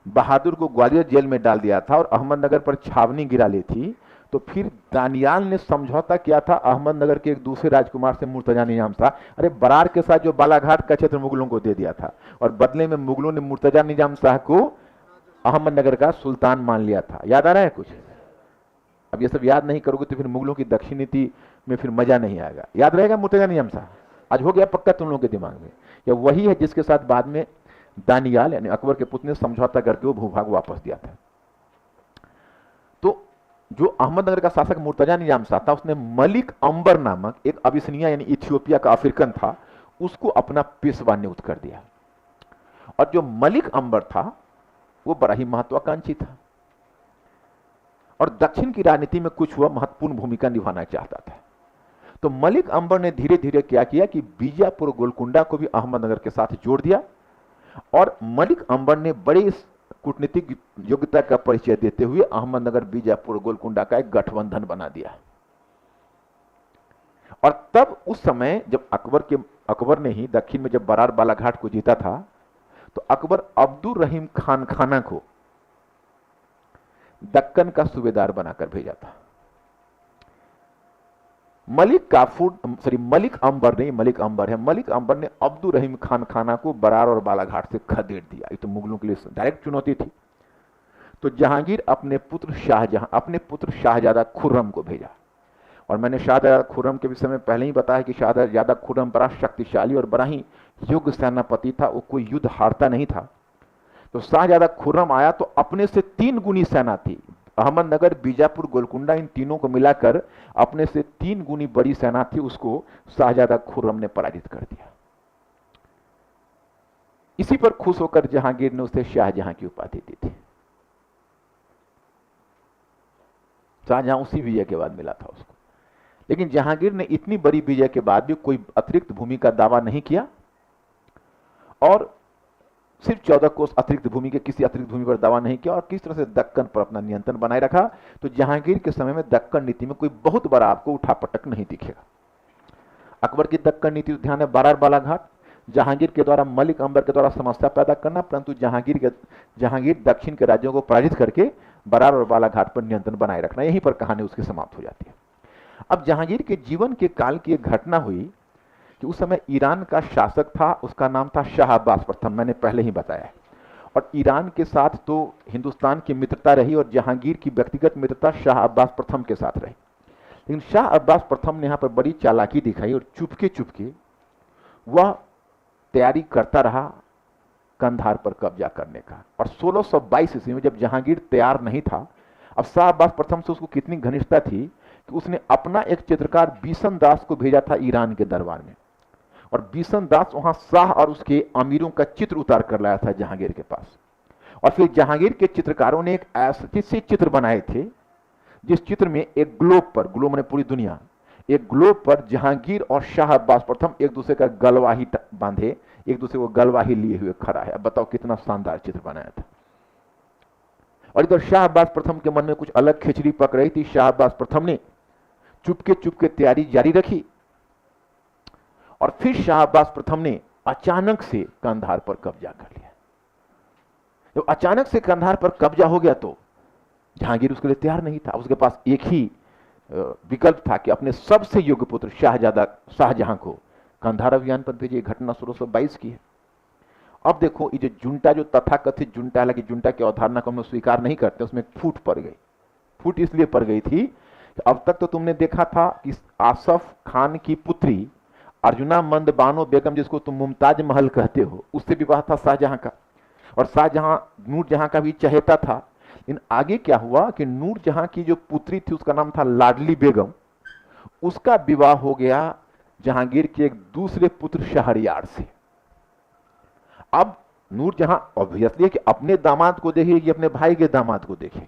बहादुर को ग्वालियर जेल में डाल दिया था और अहमदनगर पर छावनी गिरा ली थी, तो फिर दानियाल ने समझौता किया था अहमदनगर के एक दूसरे राजकुमार से, मुर्तजा निजाम शाह, अरे बरार के साथ जो बालाघाट का क्षेत्र मुगलों को दे दिया था, और बदले में मुगलों ने मुर्तजा निजाम शाह को अहमदनगर का सुल्तान मान लिया था। याद आ रहा है कुछ? अब ये सब याद नहीं करोगे तो फिर मुगलों की दक्षिण नीति में फिर मजा नहीं आएगा। याद रहेगा मुर्तजा निजाम शाह? आज हो गया पक्का तुम लोगों के दिमाग में। या वही है जिसके साथ बाद में दानियाल यानी अकबर के पुत्र ने समझौता करके वो भूभाग वापस दिया था। तो जो अहमदनगर का शासक मुर्तजा निजाम शाह था, उसने मलिक अंबर नामक एक अबिसिनिया यानी इथियोपिया का अफ्रीकन था, उसको अपना पेशवा नियुक्त कर दिया। और जो मलिक अंबर था वो बड़ा ही महत्वाकांक्षी था, और दक्षिण की राजनीति में कुछ हुआ महत्वपूर्ण भूमिका निभाना चाहता था। तो मलिक अंबर ने धीरे धीरे क्या किया कि बीजापुर गोलकुंडा को भी अहमदनगर के साथ जोड़ दिया, और मलिक अंबर ने बड़े कूटनीतिक योग्यता का परिचय देते हुए अहमदनगर बीजापुर गोलकुंडा का एक गठबंधन बना दिया। और तब उस समय जब अकबर ने ही दक्षिण में जब बरार बालाघाट को जीता था, तो अकबर अब्दुल रहीम खान खाना को दक्कन का सूबेदार बनाकर भेजा था। मलिक अंबर ने अब्दुल रहीम खान खाना को बरार और बालाघाट से खदेड़ दिया। ये तो मुगलों के लिए डायरेक्ट चुनौती थी। तो जहांगीर अपने पुत्र शाहजादा खुर्रम को भेजा। और मैंने शाहजहां खुर्रम के विषय में पहले ही बताया कि शाहजहां खुर्रम बड़ा शक्तिशाली और बड़ा ही योग्य सेनापति था, वो कोई युद्ध हारता नहीं था। तो शाहजहां खुर्रम आया तो अपने से 3 गुनी सेना थी, अहमदनगर, बीजापुर, गोलकुंडा, इन तीनों को मिलाकर अपने से 3 गुनी बड़ी सेना थी, उसको शाहजहां खुर्रम ने पराजित कर दिया। इसी पर खुश होकर जहांगीर ने उसे शाहजहां की उपाधि दी थी। शाहजहां उसी विजय के बाद मिला था उसको। लेकिन जहांगीर ने इतनी बड़ी विजय के बाद भी कोई अतिरिक्त भूमि का दावा नहीं किया और सिर्फ 14 कोस अतिरिक्त भूमि के किसी अतिरिक्त भूमि पर दावा नहीं किया और किस तरह से दक्कन पर अपना नियंत्रण बनाए रखा। तो जहांगीर के समय में दक्कन नीति में कोई बहुत बड़ा आपको उठापटक नहीं दिखेगा। अकबर की दक्कन नीति ध्यान है, बारार बालाघाट, जहांगीर के द्वारा मलिक अंबर के द्वारा समस्या पैदा करना, परंतु जहांगीर दक्षिण के राज्यों को पराजित करके बरार और बालाघाट पर नियंत्रण बनाए रखना, यहीं पर कहानी उसकी समाप्त हो जाती है। अब जहांगीर के जीवन के काल की एक घटना हुई कि उस समय ईरान का शासक था, उसका नाम था शाह अब्बास प्रथम, मैंने पहले ही बताया। और ईरान के साथ तो हिंदुस्तान की मित्रता रही और जहांगीर की व्यक्तिगत मित्रता शाह अब्बास प्रथम के साथ रही। लेकिन शाह अब्बास प्रथम ने यहां पर बड़ी चालाकी दिखाई और चुपके चुपके वह तैयारी करता रहा कंधार पर कब्जा करने का। और 1622 ईस्वी में जब जहांगीर तैयार नहीं था, अब शाह अब्बास प्रथम से उसको कितनी घनिष्ठता थी कि उसने अपना एक चित्रकार बिशन दास को भेजा था ईरान के दरबार में, और बिशन दास वहां शाह और उसके अमीरों का चित्र उतार कर लाया था जहांगीर के पास। और फिर जहांगीर के चित्रकारों ने एक ऐसे चित्र बनाए थे जिस चित्र में एक ग्लोब पर, ग्लोब माने पूरी दुनिया, एक ग्लोब पर जहांगीर और शाह अब्बास प्रथम एक दूसरे का गलवाही बांधे, एक दूसरे को गलवाही लिए हुए खड़ा है। अब बताओ कितना शानदार चित्र बनाया था। और इधर शाह अब्बास प्रथम के मन में कुछ अलग खिचड़ी पक रही थी। शाह अब्बास प्रथम ने चुपके चुपके तैयारी जारी रखी और फिर शाह अब्बास प्रथम ने अचानक से कंधार पर कब्जा कर लिया। जब अचानक से कंधार पर कब्जा हो गया तो जहांगीर उसके लिए तैयार नहीं था। उसके पास एक ही विकल्प था कि अपने सबसे योग्य पुत्र शाहजहां को कंधार अभियान पर भेजिए। घटना 1622 की है। अब देखो ये जो जुंटा, जो तथाकथित जुंटा, हालांकि जुंटा की अवधारणा को हम स्वीकार नहीं करते, उसमें फूट पड़ गई। फूट इसलिए पड़ गई थी कि अब तक तो तुमने देखा था कि आसफ खान की पुत्री अर्जुना मंद बानो बेगम, जिसको तुम मुमताज महल कहते हो, उससे विवाह था शाहजहां का, और शाहजहां नूरजहां का भी चहेता था। लेकिन आगे क्या हुआ कि नूरजहां की जो पुत्री थी उसका नाम था लाडली बेगम, उसका विवाह हो गया जहांगीर के एक दूसरे पुत्र शहरयार से। अब नूरजहां ऑब्वियसली कि अपने दामाद को देखेगी, अपने भाई के दामाद को देखेगी,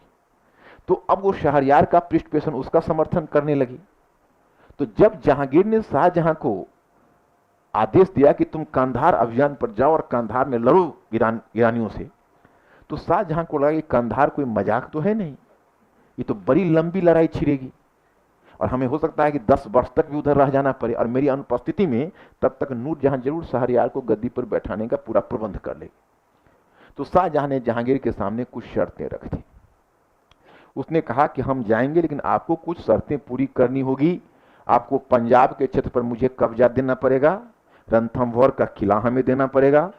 तो अब वो शहरयार का पृष्ठपोषण, उसका समर्थन करने लगी। तो जब जहांगीर ने शाहजहां को आदेश दिया कि तुम कंधार अभियान पर जाओ और कंधार में लड़ो ईरानियों से, तो शाहजहां को लगा कि कंधार कोई मजाक तो है नहीं, ये तो बड़ी लंबी लड़ाई छिड़ेगी और हमें हो सकता है कि 10 वर्ष तक भी उधर रह जाना पड़े, और मेरी अनुपस्थिति में तब तक नूरजहां जरूर शहरयार को गद्दी पर बैठाने का पूरा प्रबंध कर लेगी। तो शाहजहां ने जहांगीर के सामने कुछ शर्तें रख दी। उसने कहा कि हम जाएंगे, लेकिन आपको कुछ शर्तें पूरी करनी होगी। आपको पंजाब के क्षेत्र पर मुझे कब्जा देना पड़ेगा, रणथंभौर का किला हमें देना पड़ेगा,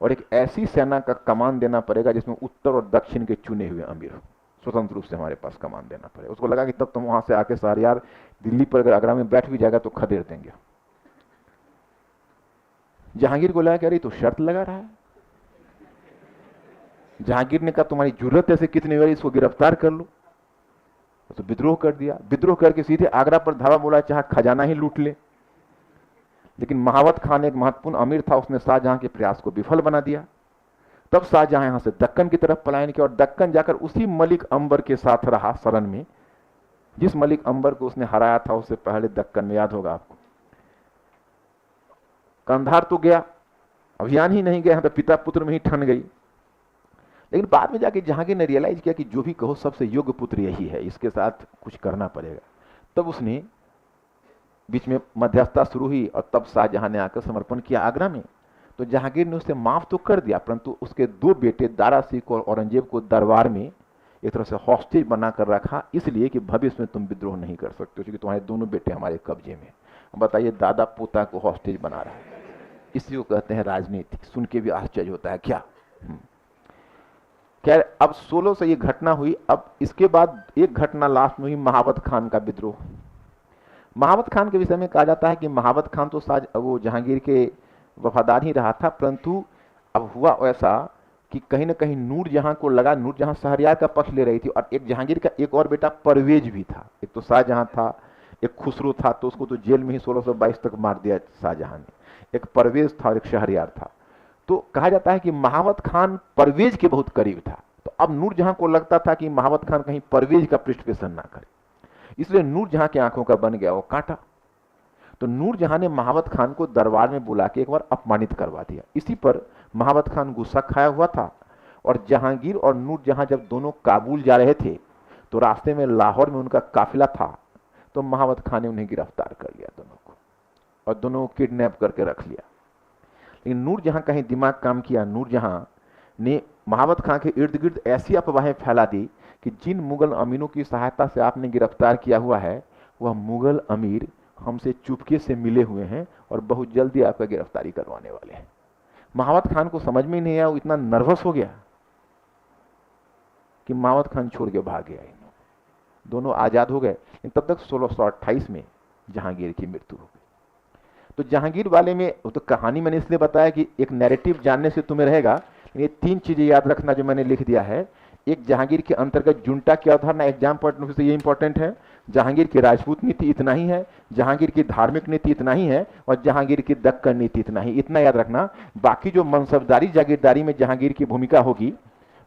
और एक ऐसी सेना का कमान देना पड़ेगा जिसमें उत्तर और दक्षिण के चुने हुए अमीर हो, स्वतंत्र रूप से हमारे पास कमान देना पड़ेगा। उसको लगा कि तब तुम वहां से आके शहरयार दिल्ली पर अगर आगरा में बैठ भी जाएगा तो खदेड़ देंगे। जहांगीर को लगा कि अरे तो शर्त लगा रहा है। जहांगीर ने कहा तुम्हारी जरूरत ऐसे कितनी बार, इसको गिरफ्तार कर लो। तो विद्रोह कर दिया। विद्रोह करके सीधे आगरा पर धावा बोला, चाहे खजाना ही लूट ले। लेकिन महावत खान एक महत्वपूर्ण अमीर था, उसने शाहजहां के प्रयास को विफल बना दिया। तब शाहजहां यहां से दक्कन की तरफ पलायन किया और दक्कन जाकर उसी मलिक अंबर के साथ रहा शरण में, जिस मलिक अंबर को उसने हराया था उससे पहले दक्कन में, याद होगा आपको। कंधार तो गया, अभियान ही नहीं गया, तो पिता पुत्र में ही ठन गई। लेकिन बाद में जाके जहांगीर ने रियलाइज किया कि जो भी कहो सबसे योग्य पुत्र यही है, इसके साथ कुछ करना पड़ेगा। तब उसने बीच में मध्यस्थता शुरू हुई और तब शाहजहां ने आकर समर्पण किया आगरा में। तो जहांगीर ने उसे माफ तो कर दिया, परंतु उसके 2 बेटे दारा सिंह और औरंगजेब को दरबार में एक तरह से हॉस्टेज बनाकर रखा, इसलिए कि भविष्य में तुम विद्रोह नहीं कर सकते हो, क्योंकि तुम्हारे दोनों बेटे हमारे कब्जे में। बताइए, दादा पोता को हॉस्टेज बना रहा है, इसी को कहते हैं राजनीति। सुन के भी आश्चर्य होता है क्या। खैर, अब 16 से ये घटना हुई। अब इसके बाद एक घटना लास्ट में हुई, महावत खान का विद्रोह। महाबत खान के विषय में कहा जाता है कि महाबत खान तो वो जहांगीर के वफादार ही रहा था, परंतु अब हुआ ऐसा कि कहीं ना कहीं नूरजहां को लगा, नूरजहां शहरयार का पक्ष ले रही थी, और एक जहांगीर का एक और बेटा परवेज भी था। एक तो शाहजहां था, एक खुसरो था, तो उसको तो जेल में ही 1622 तक मार दिया शाहजहां ने। एक परवेज था और एक शहरयार था। तो कहा जाता है कि महाबत खान परवेज के बहुत करीब था, तो अब नूरजहां को लगता था कि महाबत खान कहीं परवेज का पृष्ठपोषण ना करे, इसलिए नूरजहां की आंखों का बन गया वो कांटा। तो नूरजहां ने महाबत खान को दरबार में बुला के एक बार अपमानित करवा दिया। इसी पर महाबत खान गुस्सा खाया हुआ था, और जहांगीर और नूरजहां जब दोनों काबुल जा रहे थे तो रास्ते में लाहौर में उनका काफिला था, तो महाबत खान ने उन्हें गिरफ्तार कर लिया दोनों को, और दोनों को किडनैप करके रख लिया। लेकिन नूरजहां का ही दिमाग काम किया। नूरजहां ने महाबत खान के इर्द गिर्द ऐसी अफवाहें फैला दी कि जिन मुगल अमीरों की सहायता से आपने गिरफ्तार किया हुआ है, वह मुगल अमीर हमसे चुपके से मिले हुए हैं और बहुत जल्दी आपका गिरफ्तारी करवाने वाले हैं। महाबत खान को समझ में ही नहीं आया, वो इतना नर्वस हो गया कि महाबत खान छोड़ के भाग गया। दोनों आजाद हो गए। तब तक 1628 में जहांगीर की मृत्यु हो गई। तो जहांगीर वाले में तो कहानी मैंने इसलिए बताया कि एक नैरेटिव जानने से तुम्हें रहेगा। ये 3 चीजें याद रखना जो मैंने लिख दिया है। एक, जहांगीर के अंतर्गत जुंटा की अवधारणा एग्जाम पॉइंट ऑफ व्यू से ये इंपॉर्टेंट है। जहांगीर की राजपूत नीति इतना ही है, जहांगीर की धार्मिक नीति इतना ही है, और जहांगीर की दक्कन नीति इतना ही, इतना याद रखना। बाकी जो मनसबदारी जागीरदारी में जहांगीर की भूमिका होगी,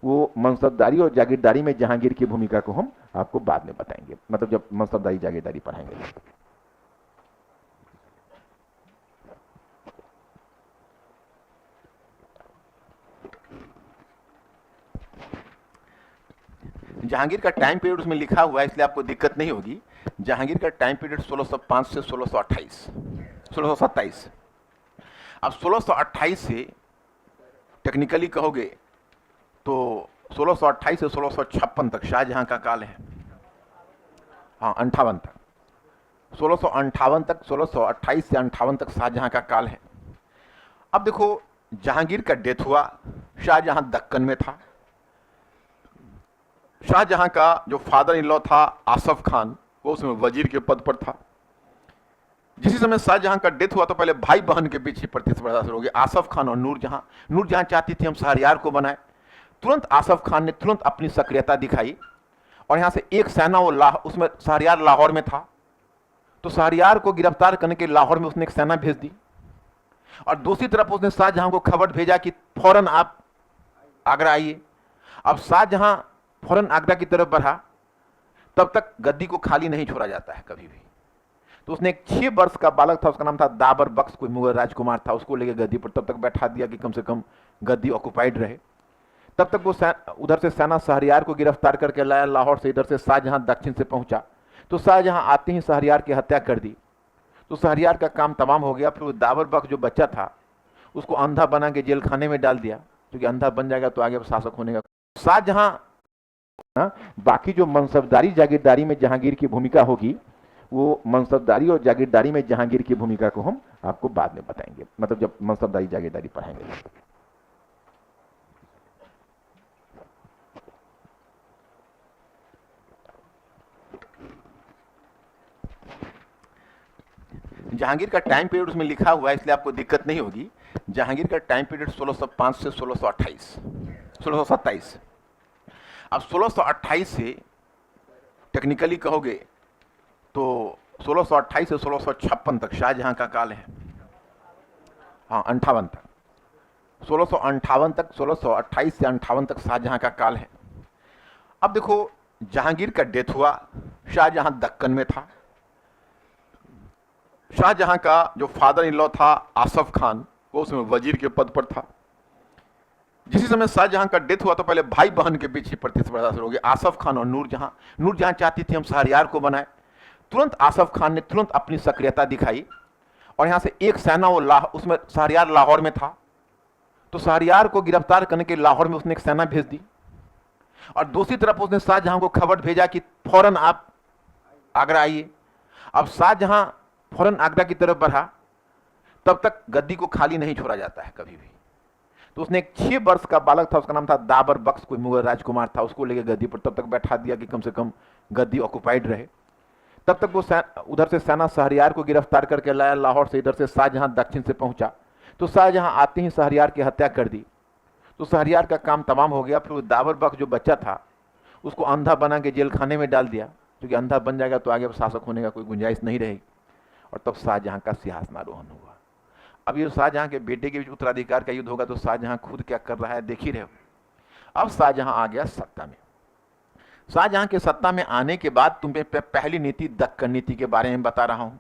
वो मनसबदारी और जागीरदारी में जहांगीर की भूमिका को हम आपको बाद में बताएंगे, मतलब जब मनसबदारी जागीरदारी पढ़ाएंगे। जहांगीर का टाइम पीरियड उसमें लिखा हुआ है, इसलिए आपको दिक्कत नहीं होगी। जहांगीर का टाइम पीरियड 1605 से 1627। अब 1628 से टेक्निकली कहोगे तो 1628 से 1656 तक शाहजहां का काल है। हाँ, 58 तक, 1658 तक, 1628 से 58 तक शाहजहां का काल है। अब देखो, जहांगीर का डेथ हुआ, शाहजहां दक्कन में था। शाहजहां का जो फादर इन लॉ था आसफ खान, वो उसमें वजीर के पद पर था। जिस समय शाहजहां का डेथ हुआ तो पहले भाई बहन के बीच ही प्रतिस्पर्धा शुरू हो गई, आसफ खान और नूरजहां। नूरजहां चाहती थी हम शहरयार को बनाए। तुरंत आसफ खान ने तुरंत अपनी सक्रियता दिखाई, और यहां से एक सेना वो उसमें शहरयार लाहौर में था, तो शहरयार को गिरफ्तार करने के लाहौर में उसने एक सेना भेज दी। और दूसरी तरफ उसने शाहजहां को खबर भेजा कि फौरन आप आगरा आइए। अब शाहजहां फौरन आगरा की तरफ बढ़ा, तब तक गद्दी को खाली नहीं छोड़ा जाता है कभी भी। तो उसने एक 6 वर्ष का बालक था, उसका नाम था दाबर बख्श, कोई मुगल राजकुमार था, उसको लेकर गद्दी पर तब तक बैठा दिया कि कम से कम गद्दी ऑक्युपाइड रहे। तब तक वो उधर से सेना शहरयार को गिरफ्तार करके लाया लाहौर से। इधर से शाहजहां दक्षिण से पहुंचा, तो शाहजहां आते ही शहरयार की हत्या कर दी। तो शहरयार का काम तमाम हो गया। फिर वो दाबर बख्श जो बच्चा था, उसको अंधा बना के जेल खाने में डाल दिया, क्योंकि अंधा बन जाएगा तो आगे शासक होने का। शाहजहां बाकी जो मनसबदारी जागीरदारी में जहांगीर की भूमिका होगी, वो मनसबदारी और जागीरदारी में जहांगीर की भूमिका को हम आपको बाद में बताएंगे, मतलब जब मनसबदारी जागीरदारी पढ़ाएंगे। जहांगीर का टाइम पीरियड उसमें लिखा हुआ है, इसलिए आपको दिक्कत नहीं होगी। जहांगीर का टाइम पीरियड 1605 से 1627। अब 1628 से टेक्निकली कहोगे तो 1628 से 1656 तक शाहजहां का काल है। हाँ, 58 तक, 1658 तक, 1628 से 58 तक शाहजहां का काल है। अब देखो, जहांगीर का डेथ हुआ, शाहजहां दक्कन में था। शाहजहां का जो फादर इन लॉ था आसफ खान, वो उसमें वजीर के पद पर था। जिस समय शाहजहां का डेथ हुआ तो पहले भाई बहन के बीच ही प्रतिस्पर्धा शुरू हो गई, आसफ खान और नूरजहां। नूरजहां चाहती थी हम शहरयार को बनाए। तुरंत आसफ खान ने तुरंत अपनी सक्रियता दिखाई, और यहां से एक सेना वो उसमें शहरयार लाहौर में था, तो शहरयार को गिरफ्तार करने के लाहौर में उसने एक सेना भेज दी। और दूसरी तरफ उसने शाहजहां को खबर भेजा कि फौरन आप आगरा आइए। अब शाहजहां फौरन आगरा की तरफ बढ़ा, तब तक गद्दी को खाली नहीं छोड़ा जाता है कभी भी। तो उसने एक 6 वर्ष का बालक था, उसका नाम था दाबर बख्श, कोई मुगल राजकुमार था, उसको लेकर गद्दी पर तब तक बैठा दिया कि कम से कम गद्दी ऑक्युपाइड रहे। तब तक वो उधर से सेना शहरयार को गिरफ्तार करके लाया लाहौर से, इधर से शाहजहां दक्षिण से पहुंचा। तो शाहजहां आते ही शहरयार की हत्या कर दी, तो शहरयार का काम तमाम हो गया। फिर वो दावर बख्श जो बच्चा था उसको अंधा बना के जेल खाने में डाल दिया, क्योंकि अंधा बन जाएगा तो आगे शासक होने का कोई गुंजाइश नहीं रहेगी। और तब शाहजहां का सिंहासनारोहण हुआ। अब ये शाहजहां के बेटे के बीच उत्तराधिकार का युद्ध होगा, तो शाहजहां खुद क्या कर रहा है देख ही रहे हो। अब शाहजहां आ गया सत्ता में। शाहजहां के सत्ता में आने के बाद तुम्हें पहली नीति दक्कन नीति के बारे में बता रहा हूं।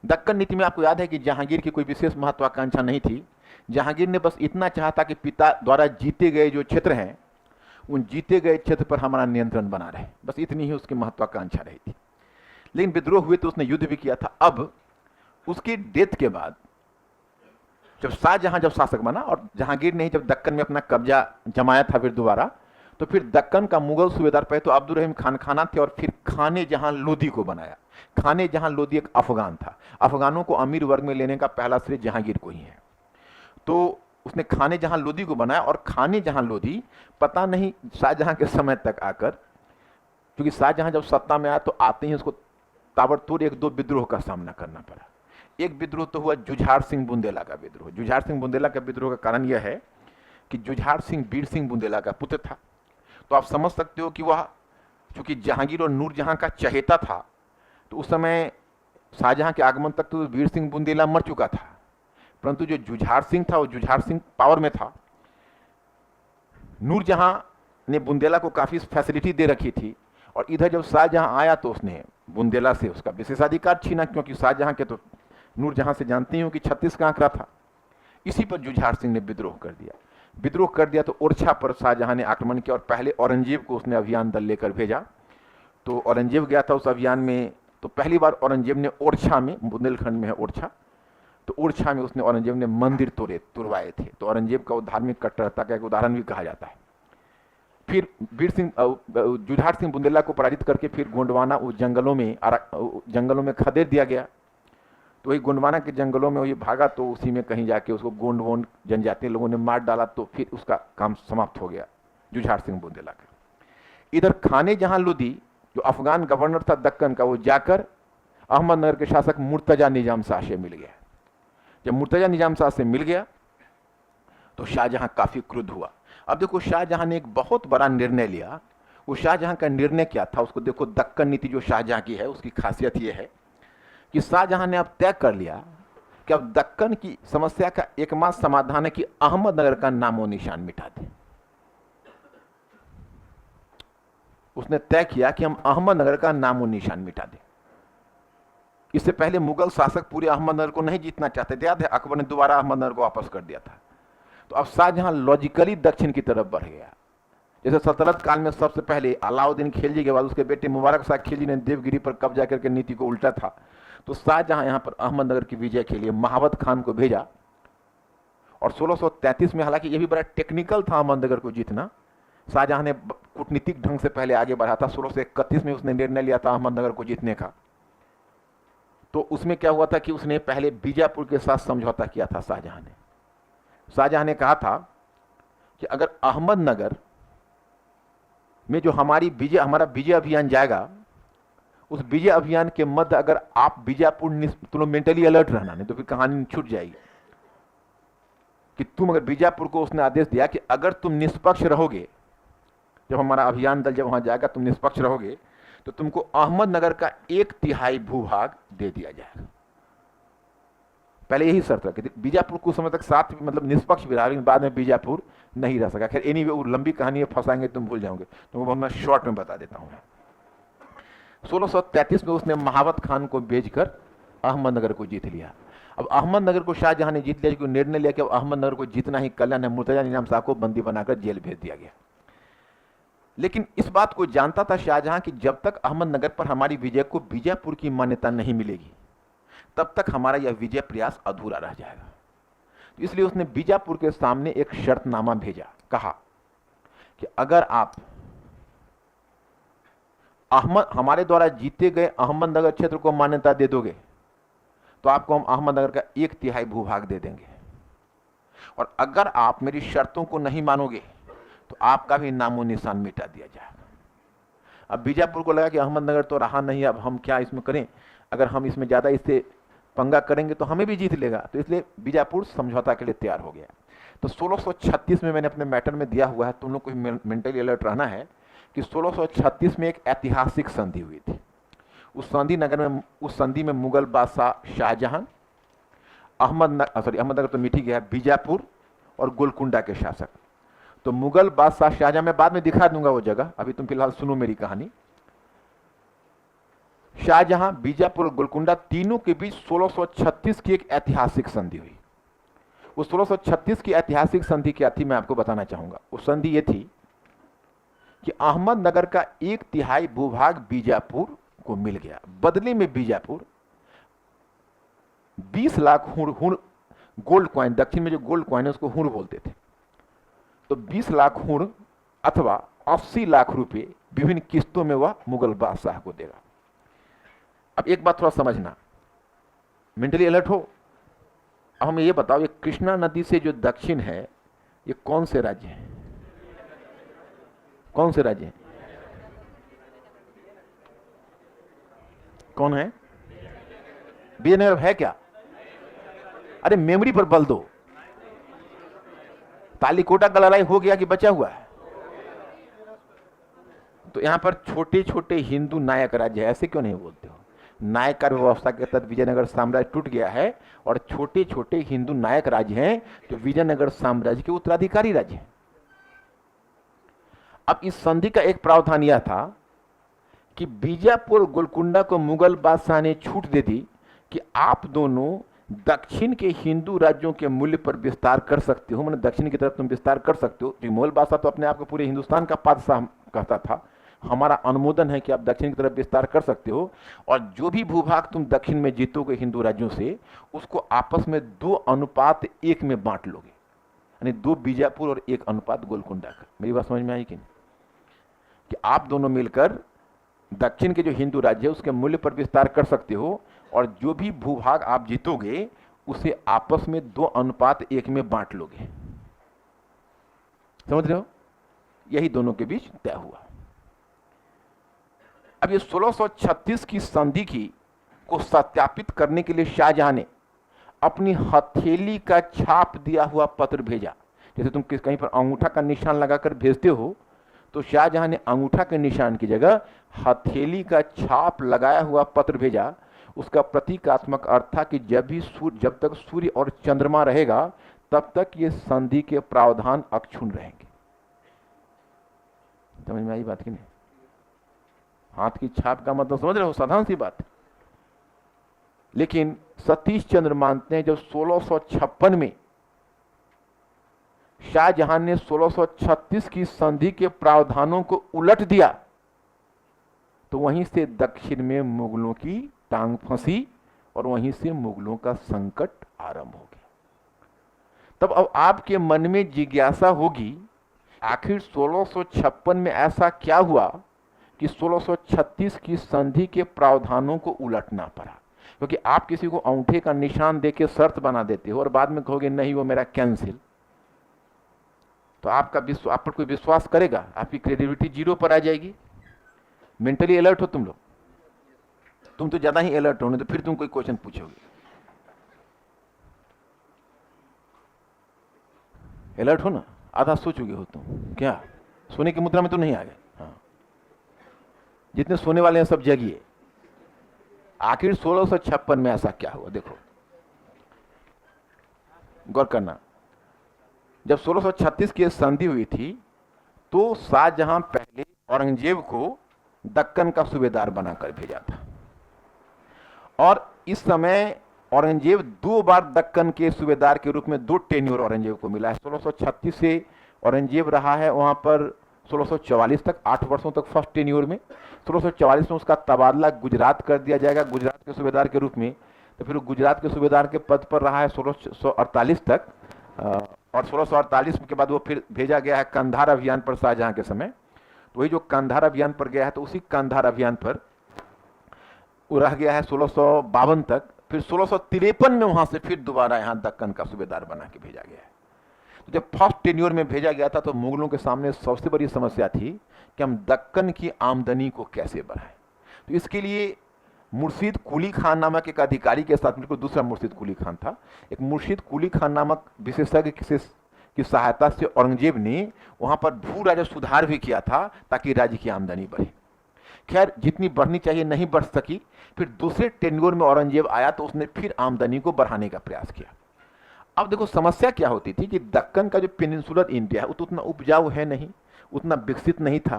दक्कन नीति में आपको याद है कि जहांगीर की कोई विशेष महत्वाकांक्षा नहीं थी। जहांगीर ने बस इतना चाहा था कि पिता द्वारा जीते गए जो क्षेत्र हैं, उन जीते गए क्षेत्र पर हमारा नियंत्रण बना रहे, बस इतनी ही उसकी महत्वाकांक्षा रही थी। लेकिन विद्रोह हुए तो उसने युद्ध भी किया था। अब उसकी डेथ के बाद जब शाहजहां जब शासक बना और जहांगीर ने जब दक्कन में अपना कब्जा जमाया था फिर दोबारा, तो फिर दक्कन का मुगल सूबेदार पहले तो अब्दुल रहीम खान खाना थे, और फिर खाने जहां लोदी को बनाया। खाने जहां लोदी एक अफगान था। अफगानों को अमीर वर्ग में लेने का पहला श्रेय जहांगीर को ही है। तो उसने खाने जहां लोदी को बनाया, और खाने जहां लोदी पता नहीं शाहजहां के समय तक आकर, क्योंकि शाहजहां जब सत्ता में आया तो आते ही उसको ताबड़तोड़ एक दो विद्रोह का सामना करना पड़ा। एक विद्रोह तो हुआ जुझार सिंह बुंदेला का विद्रोह। जुझार सिंह बुंदेला का विद्रोह का कारण यह है कि जुझार सिंह वीर सिंह बुंदेला का पुत्र था। तो आप समझ सकते हो कि वह चूंकि जहांगीर और नूरजहां का चहेता था, तो उस समय शाहजहां के आगमन तक तो वीर सिंह बुंदेला मर चुका था, परंतु जो जुझार सिंह था वो जुझार सिंह पावर में था। नूरजहां ने बुंदेला को काफी फैसिलिटी दे रखी थी, और इधर जब शाहजहां आया तो उसने बुंदेला से उसका विशेषाधिकार छीना, क्योंकि शाहजहां के तो नूरजहां से जानते हो कि 36 का आंकड़ा था। इसी पर जुझार सिंह ने विद्रोह कर दिया। विद्रोह कर दिया तो ओरछा पर शाहजहां ने आक्रमण किया, और पहले औरंगजेब को उसने अभियान दल लेकर भेजा। तो औरंगजेब गया था उस अभियान में, तो पहली बार औरंगजेब ने ओरछा में, बुंदेलखंड में है ओरछा, तो ओरछा में उसने औरंगजेब ने मंदिर तुड़वाए थे। तो औरंगजेब का वो धार्मिक कट्टरता का एक उदाहरण भी कहा जाता है। फिर जुझार सिंह बुंदेला को पराजित करके फिर गोंडवाना उस जंगलों में खदेड़ दिया गया। तो वही गोंडवाना के जंगलों में वही भागा, तो उसी में कहीं जाके उसको गोंड वोंड जनजातीय लोगों ने मार डाला, तो फिर उसका काम समाप्त हो गया जुझार सिंह बुंदेला का। इधर खाने जहां लोदी जो अफगान गवर्नर था दक्कन का, वो जाकर अहमदनगर के शासक मुर्तजा निजाम शाह से मिल गया। जब मुर्तजा निजाम शाह से मिल गया तो शाहजहां काफी क्रुद्ध हुआ। अब देखो शाहजहां ने एक बहुत बड़ा निर्णय लिया। वो शाहजहां का निर्णय क्या था उसको देखो। दक्कन नीति जो शाहजहां की है उसकी खासियत यह है कि शाहजहां ने अब तय कर लिया कि अब दक्कन की समस्या का एकमात्र समाधान है कि अहमदनगर का नामो निशान मिटा दें। उसने तय किया कि हम अहमदनगर का नामो निशान मिटा दें। इससे पहले मुगल शासक पूरे अहमदनगर को नहीं जीतना चाहते थे, याद है अकबर ने दोबारा अहमदनगर को वापस कर दिया था। तो अब शाहजहां लॉजिकली दक्षिण की तरफ बढ़ गया। जैसे सल्तनत काल में सबसे पहले अलाउद्दीन खिलजी के बाद उसके बेटे मुबारक शाह खिलजी ने देवगिरी पर कब्जा करके नीति को उल्टा था। तो शाहजहां यहां पर अहमदनगर की विजय के लिए महावत खान को भेजा, और 1633 में, हालांकि यह भी बड़ा टेक्निकल था अहमदनगर को जीतना, शाहजहां ने कूटनीतिक ढंग से पहले आगे बढ़ा था। 1631 में उसने निर्णय लिया था अहमदनगर को जीतने का। तो उसमें क्या हुआ था कि उसने पहले बीजापुर के साथ समझौता किया था। शाहजहां ने कहा था कि अगर अहमदनगर में जो हमारा विजय अभियान जाएगा, उस विजय अभियान के मध्य अगर आप बीजापुर, तुम मेंटली अलर्ट रहना, नहीं तो फिर कहानी छूट जाएगी। कि तुम अगर बीजापुर को उसने आदेश दिया कि अगर तुम निष्पक्ष रहोगे, जब हमारा अभियान दल जब वहां जाएगा तुम निष्पक्ष रहोगे, तो तुमको अहमदनगर का 1/3 भूभाग दे दिया जाएगा। पहले यही शर्त रखी थी। बीजापुर कुछ समय तक साथ मतलब निष्पक्ष भी रहा, लेकिन बाद में बीजापुर नहीं रह सका। खैर एनीवे वो लंबी कहानी है, फंसाएंगे तुम भूल जाओगे, तो मैं शॉर्ट में बता देता हूं। 1633 में उसने महावत खान को भेजकर अहमदनगर को जीत लिया। अब अहमदनगर को शाहजहां ने जीत लिया, क्योंकि निर्णय लिया कि अब अहमदनगर को जीतना ही कल्याण है। मुर्तजा निजाम शाह को बंदी बनाकर जेल भेज दिया गया। लेकिन इस बात को जानता था शाहजहां कि जब तक अहमदनगर पर हमारी विजय को बीजापुर की मान्यता नहीं मिलेगी, तब तक हमारा यह विजय प्रयास अधूरा रह जाएगा। इसलिए उसने बीजापुर के सामने एक शर्तनामा भेजा। कहा कि अगर आप हमारे द्वारा जीते गए अहमदनगर क्षेत्र को मान्यता दे दोगे, तो आपको हम अहमदनगर का 1/3 भूभाग दे देंगे, और अगर आप मेरी शर्तों को नहीं मानोगे तो आपका भी नामो निशान मिटा दिया जाएगा। अब बीजापुर को लगा कि अहमदनगर तो रहा नहीं, अब हम क्या इसमें करें, अगर हम इसमें ज़्यादा इससे पंगा करेंगे तो हमें भी जीत लेगा, तो इसलिए बीजापुर समझौता के लिए तैयार हो गया। तो 1636 में मैंने अपने मैटर में दिया हुआ है, तुम लोग को मेंटली अलर्ट रहना है कि 1636 में एक ऐतिहासिक संधि हुई थी। उस संधि में मुगल बादशाह शाहजहां, अहमदनगर तो मिट ही गया, बीजापुर और गोलकुंडा के शासक। तो मुगल बादशाह शाहजहां, मैं बाद में दिखा दूंगा वो जगह, अभी तुम फिलहाल सुनो मेरी कहानी। शाहजहां, बीजापुर और गोलकुंडा तीनों के बीच 1636 की एक ऐतिहासिक संधि हुई। उस 1636 की ऐतिहासिक संधि क्या थी मैं आपको बताना चाहूंगा। उस संधि ये थी कि अहमदनगर का 1/3 भूभाग बीजापुर को मिल गया। बदले में बीजापुर 20 लाख हुण गोल्ड कॉइन, दक्षिण में जो गोल्ड कॉइन है उसको हुण बोलते थे, तो 20 लाख हुण अथवा 80 लाख रुपए विभिन्न किस्तों में वह मुगल बादशाह को देगा। अब एक बात थोड़ा समझना, मेंटली अलर्ट हो। अब हमें ये बताओ, ये कृष्णा नदी से जो दक्षिण है ये कौन से राज्य है? कौन से राज्य है? कौन है? विजयनगर है क्या? अरे मेमोरी पर बल दो। तालीकोटा का लड़ाई हो गया कि बचा हुआ है? तो यहां पर छोटे छोटे हिंदू नायक राज्य है, ऐसे क्यों नहीं बोलते हो? नायकर व्यवस्था के तहत विजयनगर साम्राज्य टूट गया है और छोटे छोटे हिंदू नायक राज्य हैं जो विजयनगर साम्राज्य के उत्तराधिकारी राज्य हैं। अब इस संधि का एक प्रावधान यह था कि बीजापुर गोलकुंडा को मुगल बादशाह ने छूट दे दी कि आप दोनों दक्षिण के हिंदू राज्यों के मूल्य पर विस्तार कर सकते हो, मतलब दक्षिण की तरफ तुम विस्तार कर सकते हो। मुगल बादशाह तो अपने आप को पूरे हिंदुस्तान का बादशाह कहता था, हमारा अनुमोदन है कि आप दक्षिण की तरफ विस्तार कर सकते हो, और जो भी भूभाग तुम दक्षिण में जीतोगे हिंदू राज्यों से उसको आपस में 2:1 में बांट लोगे, यानी 2 बीजापुर और 1 गोलकुंडा का। मेरी बात समझ में आई कि नहीं? कि आप दोनों मिलकर दक्षिण के जो हिंदू राज्य है उसके मूल्य पर विस्तार कर सकते हो, और जो भी भूभाग आप जीतोगे उसे आपस में 2:1 में बांट लोगे। समझ रहे हो? यही दोनों के बीच तय हुआ। अब ये 1636 की संधि को सत्यापित करने के लिए शाहजहां ने अपनी हथेली का छाप दिया हुआ पत्र भेजा। जैसे तुम कहीं पर अंगूठा का निशान लगाकर भेजते हो, तो शाहजहां ने अंगूठा के निशान की जगह हथेली का छाप लगाया हुआ पत्र भेजा। उसका प्रतीकात्मक अर्थ था कि जब तक सूर्य और चंद्रमा रहेगा तब तक ये संधि के प्रावधान अक्षुण्ण रहेंगे। समझ में आई बात कि नहीं? हाथ की छाप का मतलब समझ रहे हो, साधारण सी बात है। लेकिन सतीश चंद्र मानते हैं जब 1656 में शाहजहां ने 1636 की संधि के प्रावधानों को उलट दिया, तो वहीं से दक्षिण में मुगलों की टांग फंसी और वहीं से मुगलों का संकट आरंभ हो गया। तब अब आपके मन में जिज्ञासा होगी, आखिर 1656 में ऐसा क्या हुआ कि 1636 की संधि के प्रावधानों को उलटना पड़ा? क्योंकि आप किसी को अंगूठे का निशान देके शर्त बना देते हो और बाद में कहोगे नहीं वो मेरा कैंसिल, तो आप पर कोई विश्वास करेगा? आपकी क्रेडिबिलिटी 0 पर आ जाएगी। मेंटली अलर्ट हो तुम लोग? तुम तो ज्यादा ही अलर्ट हो, नहीं तो फिर तुम कोई क्वेश्चन पूछोगे। अलर्ट हो ना? आधा सो चुके हो तुम, क्या सोने की मुद्रा में तो नहीं आ गए? हाँ, जितने सोने वाले हैं सब जगिए। आखिर 1656 में ऐसा क्या हुआ? देखो, गौर करना। जब 1636 की संधि हुई थी तो शाहजहां पहले औरंगजेब को दक्कन का सूबेदार बनाकर भेजा था, और इस समय औरंगजेब 2 बार दक्कन के सूबेदार के रूप में 2 टेन्योर औरंगजेब को मिला है। 1636 से औरंगजेब रहा है वहां पर 1644 तक, 8 वर्षों तक फर्स्ट टेन्योर में। 1644 में उसका तबादला गुजरात कर दिया जाएगा गुजरात के सूबेदार के रूप में, तो फिर गुजरात के सूबेदार के पद पर रहा है 1648 तक, और 1648 के बाद वो फिर भेजा गया है कंधार अभियान पर शाहजहां के समय। तो वही जो कंधार अभियान पर गया है, तो उसी कंधार अभियान पर वो रह गया है 1652 तक। फिर 1653 में वहां से फिर दोबारा यहां दक्कन का सूबेदार बना के भेजा गया है। तो जब फर्स्ट टेन्योर में भेजा गया था तो मुगलों के सामने सबसे बड़ी समस्या थी कि हम दक्कन की आमदनी को कैसे बढ़ाएं। तो इसके लिए मुर्शिद कुली खान नामक एक अधिकारी के साथ मिलकर, दूसरा मुर्शिद कुली खान था, एक मुर्शिद कुली खान नामक विशेषज्ञ की सहायता से औरंगजेब ने वहां पर भू राजस्व सुधार भी किया था ताकि राज्य की आमदनी बढ़े। खैर जितनी बढ़नी चाहिए नहीं बढ़ सकी। फिर दूसरे टेन्योर में औरंगजेब आया तो उसने फिर आमदनी को बढ़ाने का प्रयास किया। अब देखो समस्या क्या होती थी कि दक्कन का जो पेनिनसुलर इंडिया है वो तो उतना उपजाऊ है नहीं, उतना विकसित नहीं था।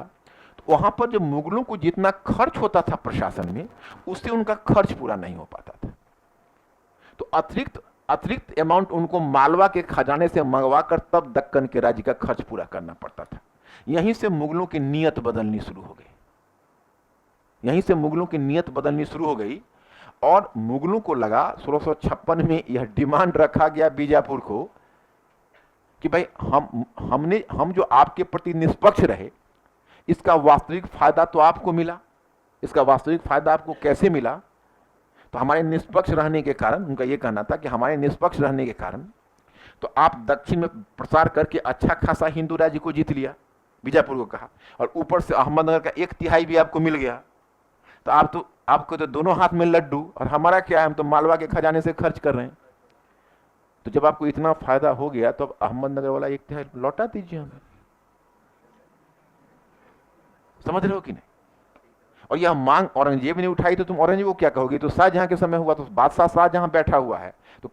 तो वहां पर जो मुगलों को जितना खर्च होता था प्रशासन में, उससे उनका खर्च पूरा नहीं हो पाता था। तो अतिरिक्त अमाउंट उनको मालवा के खजाने से मंगवा कर तब दक्कन के राज्य का खर्च पूरा करना पड़ता था। यहीं से मुगलों की नीयत बदलनी शुरू हो गई। और मुगलों को लगा 1656 में यह डिमांड रखा गया बीजापुर को कि भाई हम जो आपके प्रति निष्पक्ष रहे, इसका वास्तविक फायदा तो आपको मिला। इसका वास्तविक फायदा आपको कैसे मिला? तो हमारे निष्पक्ष रहने के कारण, उनका यह कहना था कि हमारे निष्पक्ष रहने के कारण तो आप दक्षिण में प्रसार करके अच्छा खासा हिंदू राज्य को जीत लिया, बीजापुर को कहा, और ऊपर से अहमदनगर का 1/3 भी आपको मिल गया। तो आपको तो दोनों हाथ में लड्डू, और हमारा क्या है, हम तो मालवा के खजाने से खर्च कर रहे हैं। तो जब आपको इतना फायदा हो गया तो अब अहमदनगर वाला 1/3 लौटा दीजिए हमें। समझ रहे हो कि नहीं? और यह मांग औरंगजेब ने उठाई तो तुम औरंगजेब को क्या कहोगे? तो शाहजहां के समय हुआ तो बादशाह शाहजहां बैठा हुआ है तो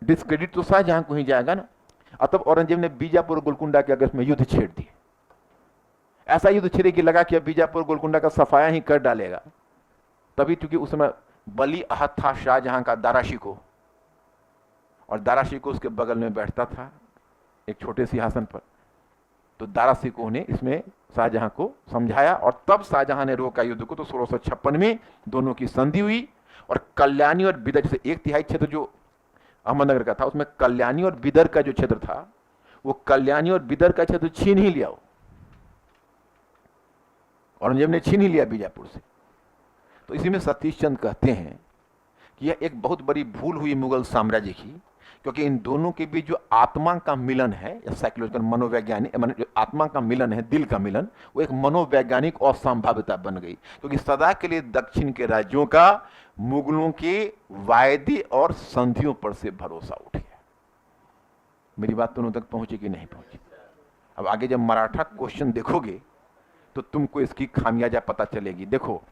डिस्क्रेडिट तो शाहजहां को ही जाएगा ना। और तब औरंगजेब ने बीजापुर और गोलकुंडा के अगस्त में युद्ध छेड़ दिए। ऐसा युद्ध छेड़े कि लगा कि अब बीजापुर गोलकुंडा का सफाया ही कर डालेगा। तभी चूंकि उस समय बली अहद था शाहजहां का दाराशिको, और दाराशिको उसके बगल में बैठता था एक छोटे सिंहासन पर। तो दाराशिको ने इसमें शाहजहां को समझाया और तब शाहजहां ने रोका युद्ध को। तो 1656 में दोनों की संधि हुई और कल्याणी और बिदर, जैसे 1/3 क्षेत्र जो अहमदनगर का था उसमें कल्याणी और बिदर का जो क्षेत्र था, वो कल्याणी और बिदर का क्षेत्र छीन ही लिया। औरंगजेब ने छीन ही लिया बीजापुर से। तो इसी में सतीश चंद कहते हैं कि यह एक बहुत बड़ी भूल हुई मुगल साम्राज्य की, क्योंकि इन दोनों के बीच जो आत्मा का मिलन है या साइकोलॉजिकल मनोवैज्ञानिक जो आत्मा का मिलन है, दिल का मिलन, वो एक मनोवैज्ञानिक असंभाव्यता बन गई। क्योंकि सदा के लिए दक्षिण के राज्यों का मुगलों के वायदे और संधियों पर से भरोसा उठ गया। मेरी बात दोनों तक पहुंची कि नहीं पहुंची? अब आगे जब मराठा क्वेश्चन देखोगे तो तुमको इसकी खामियाजा पता चलेगी। देखो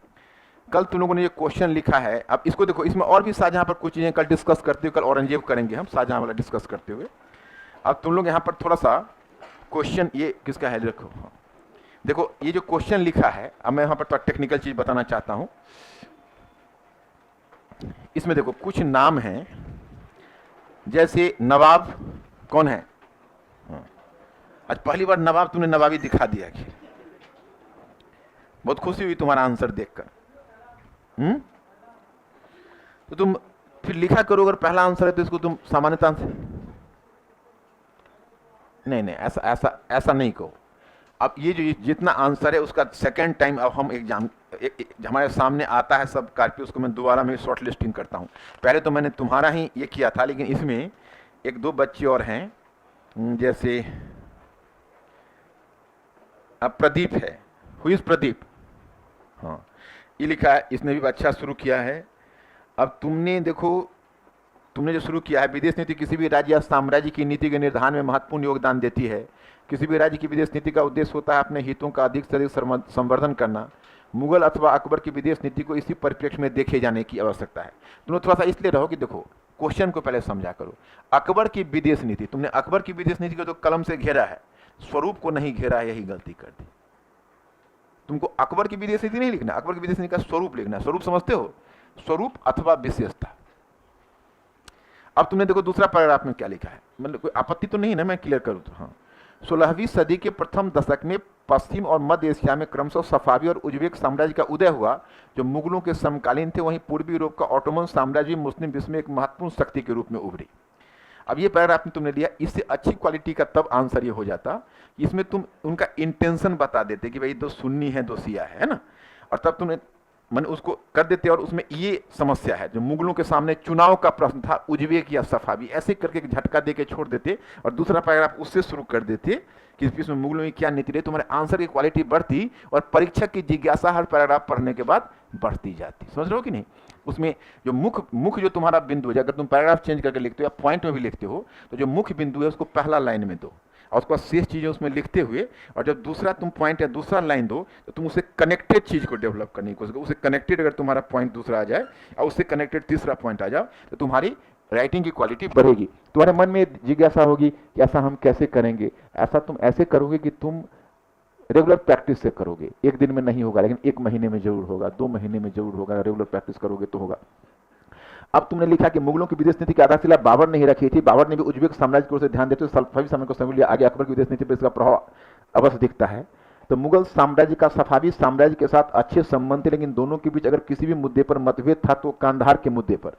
कल तुम लोगों ने ये क्वेश्चन लिखा है, अब इसको देखो, इसमें और भी शाहजहां पर कुछ चीजें कल डिस्कस करते हुए, कल औरंगजेब करेंगे हम, शाहजहां वाला डिस्कस करते हुए। अब तुम लोग यहाँ पर थोड़ा सा क्वेश्चन, ये किसका है देखो, देखो ये जो क्वेश्चन लिखा है, अब मैं यहाँ पर थोड़ा टेक्निकल चीज बताना चाहता हूँ। इसमें देखो कुछ नाम हैं, जैसे नवाब कौन है? आज पहली बार नवाब तुमने नवाबी दिखा दिया कि बहुत खुशी हुई तुम्हारा आंसर देखकर। तो तुम फिर लिखा करो, अगर पहला आंसर है तो इसको तुम सामान्यता से नहीं, ऐसा नहीं कहो। अब ये जो जितना आंसर है उसका सेकंड टाइम अब हम एग्जाम हमारे सामने आता है सब कार्य, उसको मैं दोबारा में शॉर्ट लिस्टिंग करता हूं। पहले तो मैंने तुम्हारा ही ये किया था, लेकिन इसमें 1-2 बच्चे और हैं, जैसे अब प्रदीप है, हु इज प्रदीप, हाँ ये लिखा है, इसने भी अच्छा शुरू किया है। अब तुमने देखो, तुमने जो शुरू किया है, विदेश नीति किसी भी राज्य या साम्राज्य की नीति के निर्धारण में महत्वपूर्ण योगदान देती है। किसी भी राज्य की विदेश नीति का उद्देश्य होता है अपने हितों का अधिक से अधिक संवर्धन करना। मुगल अथवा अकबर की विदेश नीति को इसी परिप्रेक्ष्य में देखे जाने की आवश्यकता है। तुम थोड़ा सा इसलिए रहो कि देखो क्वेश्चन को पहले समझा करो। अकबर की विदेश नीति, तुमने अकबर की विदेश नीति को तो कलम से घेरा है, स्वरूप को नहीं घेरा है, यही गलती कर दी। तुमको अकबर की विदेश नीति नहीं लिखना, अकबर की विदेश नीति का स्वरूप लिखना। स्वरूप समझते हो? स्वरूप अथवा विशेषता। अब तुमने देखो दूसरा पैराग्राफ में क्या लिखा है, मतलब कोई आपत्ति तो नहीं ना मैं क्लियर करूं तो? हाँ, 16वीं सदी के प्रथम दशक में पश्चिम और मध्य एशिया में क्रमशः सफावी और उज्बेक साम्राज्य का उदय हुआ, जो मुगलों के समकालीन थे। वहीं पूर्वी यूरोप का ऑटोमन साम्राज्य मुस्लिम विश्व में एक महत्वपूर्ण शक्ति के रूप में उभरी। अब ये पैराग्राफ में तुमने लिया, इससे अच्छी क्वालिटी का तब आंसर ये हो जाता, इसमें तुम उनका इंटेंशन बता देते कि भाई दो सुन्नी है दो शिया है ना, और तब तुमने मैंने उसको कर देते और उसमें ये समस्या है, जो मुगलों के सामने चुनाव का प्रश्न था, उज्बेक या सफावी, ऐसे करके एक झटका दे के छोड़ देते और दूसरा पैराग्राफ उससे शुरू कर देते कि इसमें मुगलों की क्या नीति रही, तुम्हारे आंसर की क्वालिटी बढ़ती और परीक्षक की जिज्ञासा हर पैराग्राफ पढ़ने के बाद बढ़ती जाती। समझ रहे हो कि नहीं? उसमें जो मुख्य जो तुम्हारा बिंदु है, अगर तुम पैराग्राफ चेंज करके लिखते हो या पॉइंट में भी लिखते हो, तो जो मुख्य बिंदु है उसको पहला लाइन में दो और उसके बाद शेष चीजें उसमें लिखते हुए, और जब दूसरा तुम पॉइंट या दूसरा लाइन दो तो तुम उसे कनेक्टेड चीज को डेवलप करने की कोशिश करो। उसे कनेक्टेड अगर तुम्हारा पॉइंट दूसरा आ जाए और उससे कनेक्टेड तीसरा पॉइंट आ जाओ तो तुम्हारी राइटिंग की क्वालिटी बढ़ेगी। तुम्हारे मन में जिज्ञासा होगी कि ऐसा हम कैसे करेंगे। ऐसा तुम ऐसे करोगे कि तुम रेगुलर प्रैक्टिस से करोगे। एक दिन में नहीं होगा, लेकिन एक महीने में जरूर होगा, 2 महीने में जरूर होगा। रेगुलर प्रैक्टिस करोगे तो होगा। अब तुमने लिखा कि मुगलों की विदेश नीति की आधारशिला बाबर ने ही रखी थी। बाबर ने भी उज्बेक साम्राज्य की ओर से ध्यान देते हुए सफावी साम्राज्य को समझ लिया। आगे अकबर की विदेश नीति पर इसका प्रभाव अवश्य दिखता है। तो मुगल साम्राज्य का सफावी साम्राज्य के साथ अच्छे संबंध थे, लेकिन दोनों के बीच अगर किसी भी मुद्दे पर मतभेद था तो कांधार के मुद्दे पर।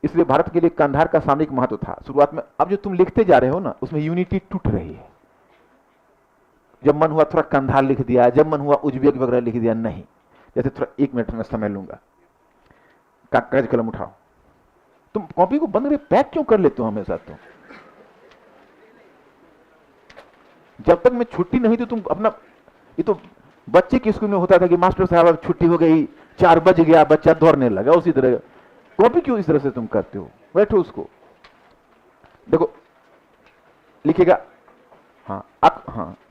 इसलिए भारत के लिए कांधार का सामरिक महत्व था शुरुआत में। अब जो तुम लिखते जा रहे हो ना, उसमें यूनिटी टूट रही है। जब मन हुआ थोड़ा कांधार लिख दिया, जब मन हुआ उज्बेक वगैरह लिख दिया, नहीं। जैसे थोड़ा 1 मिनट में समय लूंगा, कागज कलम उठाओ। तुम कॉपी को बंद करके पैक क्यों कर लेते हो हमेशा? तुम जब तक मैं छुट्टी नहीं तो तुम अपना, ये तो बच्चे के स्कूल में होता था कि मास्टर साहब अब छुट्टी हो गई, 4 बज गया, बच्चा दौड़ने लगा, उसी तरह कॉपी क्यों इस तरह से तुम करते हो? बैठो उसको देखो, लिखेगा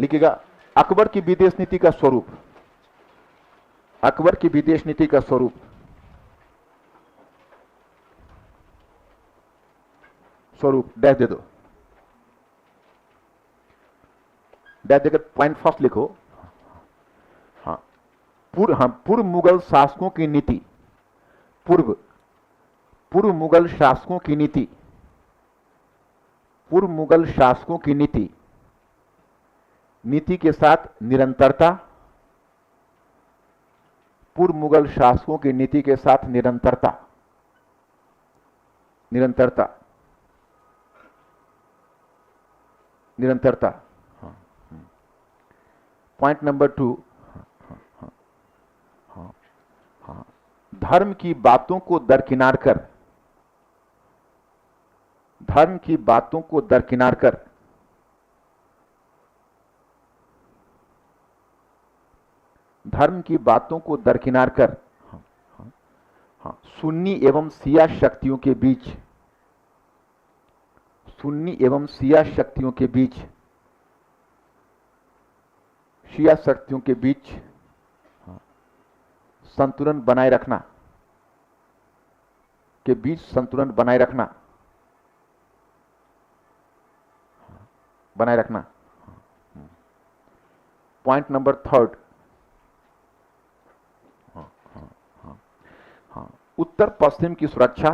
लिखेगा अकबर की विदेश नीति का स्वरूप। अकबर की विदेश नीति का स्वरूप, डैश दे दो, डैश देकर पॉइंट फर्स्ट लिखो। पूर्व मुगल शासकों की नीति, पूर्व मुगल शासकों की नीति, पूर्व मुगल शासकों की नीति, नीति के साथ निरंतरता, पूर्व मुगल शासकों की नीति के साथ निरंतरता, निरंतरता, निरंतरता। पॉइंट नंबर 2, धर्म की बातों को दरकिनार कर, धर्म की बातों को दरकिनार कर, धर्म की बातों को दरकिनार कर सुन्नी एवं शिया शक्तियों के बीच, सुन्नी एवं शिया शक्तियों के बीच, शिया शक्तियों के बीच संतुलन बनाए रखना, के बीच संतुलन बनाए रखना, बनाए रखना। पॉइंट नंबर 3, उत्तर पश्चिम की सुरक्षा,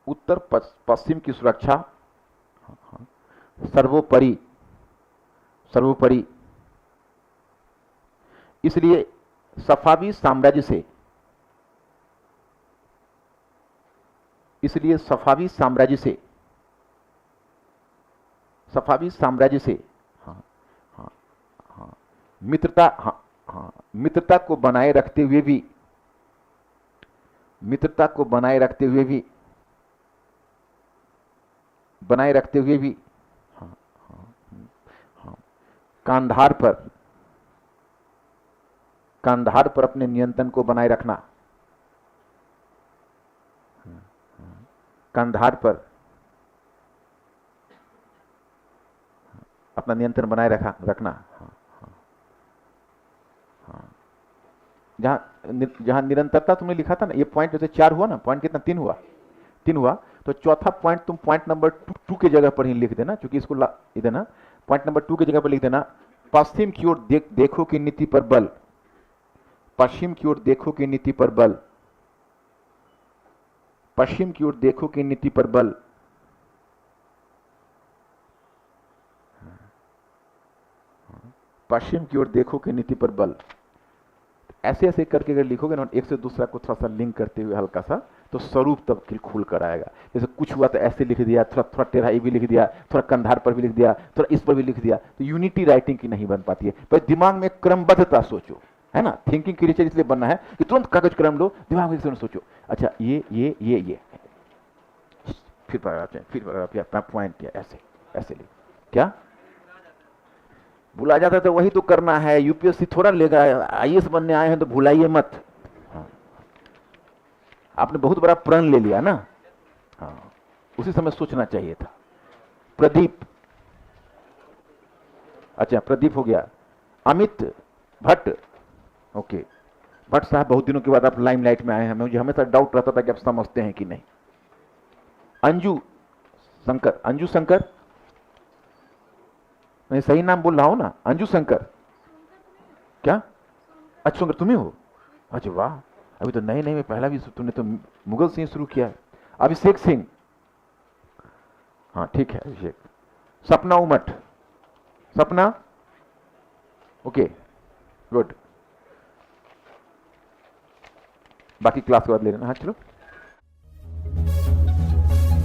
उत्तर पश्चिम की सुरक्षा सर्वोपरि, सर्वोपरि। इसलिए सफावी साम्राज्य से, इसलिए सफावी साम्राज्य से, सफावी साम्राज्य से मित्रता, मित्रता को बनाए रखते हुए भी, मित्रता को बनाए रखते हुए भी, बनाए रखते हुए भी कांधार पर, कांधार पर अपने नियंत्रण को बनाए रखना, कांधार पर अपना नियंत्रण बनाए रखना। जहां निरंतरता तुमने लिखा था ना, ये पॉइंट जैसे 4 हुआ ना, पॉइंट कितना 3 हुआ, 3 हुआ, तो चौथा पॉइंट तुम पॉइंट नंबर 2 के जगह पर ही लिख देना, क्योंकि इसको इधर ना पॉइंट नंबर 2 के जगह पर लिख देना, पश्चिम की ओर देखो की नीति पर बल, पश्चिम की ओर देखो की नीति पर बल, पश्चिम की ओर देखो की नीति पर बल। पश्चिम की ओर देखो की नीति पर बल। ऐसे ऐसे करके अगर लिखोगे ना, एक से दूसरा को थोड़ा सा लिंक करते हुए हल्का सा, तो स्वरूप तब खुल कर आएगा। जैसे कुछ हुआ तो ऐसे लिख दिया, थोड़ा थोड़ा टेढ़ा भी लिख दिया, थोड़ा कंधार पर भी लिख दिया, थोड़ा इस पर भी लिख दिया, तो यूनिटी राइटिंग की नहीं बन पाती है। पर दिमाग में क्रमबद्धता सोचो, है ना। थिंकिंग क्रिएचर इसलिए बनना है कि तुरंत कागज कलम लो, दिमाग में से सोचो, अच्छा ये फिर पैराग्राफ पॉइंट ऐसे ऐसे लिख, क्या भुला जाता है तो वही तो करना है। यूपीएससी थोड़ा लेगा, आईएएस बनने आए हैं तो भुलाइए मत। हाँ। आपने बहुत बड़ा प्रण ले लिया ना। हाँ, उसी समय सोचना चाहिए था। प्रदीप, अच्छा प्रदीप हो गया। अमित भट्ट, ओके। भट्ट साहब बहुत दिनों के बाद आप लाइमलाइट में आए हैं, मुझे हमेशा डाउट रहता था कि आप समझते हैं कि नहीं। अंजू शंकर, अंजू शंकर, मैं सही नाम बोल रहा हूं ना? अंजू शंकर, क्या? अच्छा शंकर तुम्ही हो? अच्छा वाह, अभी तो नए नए में पहला भी, तुमने तो मुगल सिंह शुरू किया है। अभिषेक सिंह, हाँ ठीक है अभिषेक। सपना उमट, सपना, ओके गुड। बाकी क्लास के बाद ले लेना। हाँ चलो।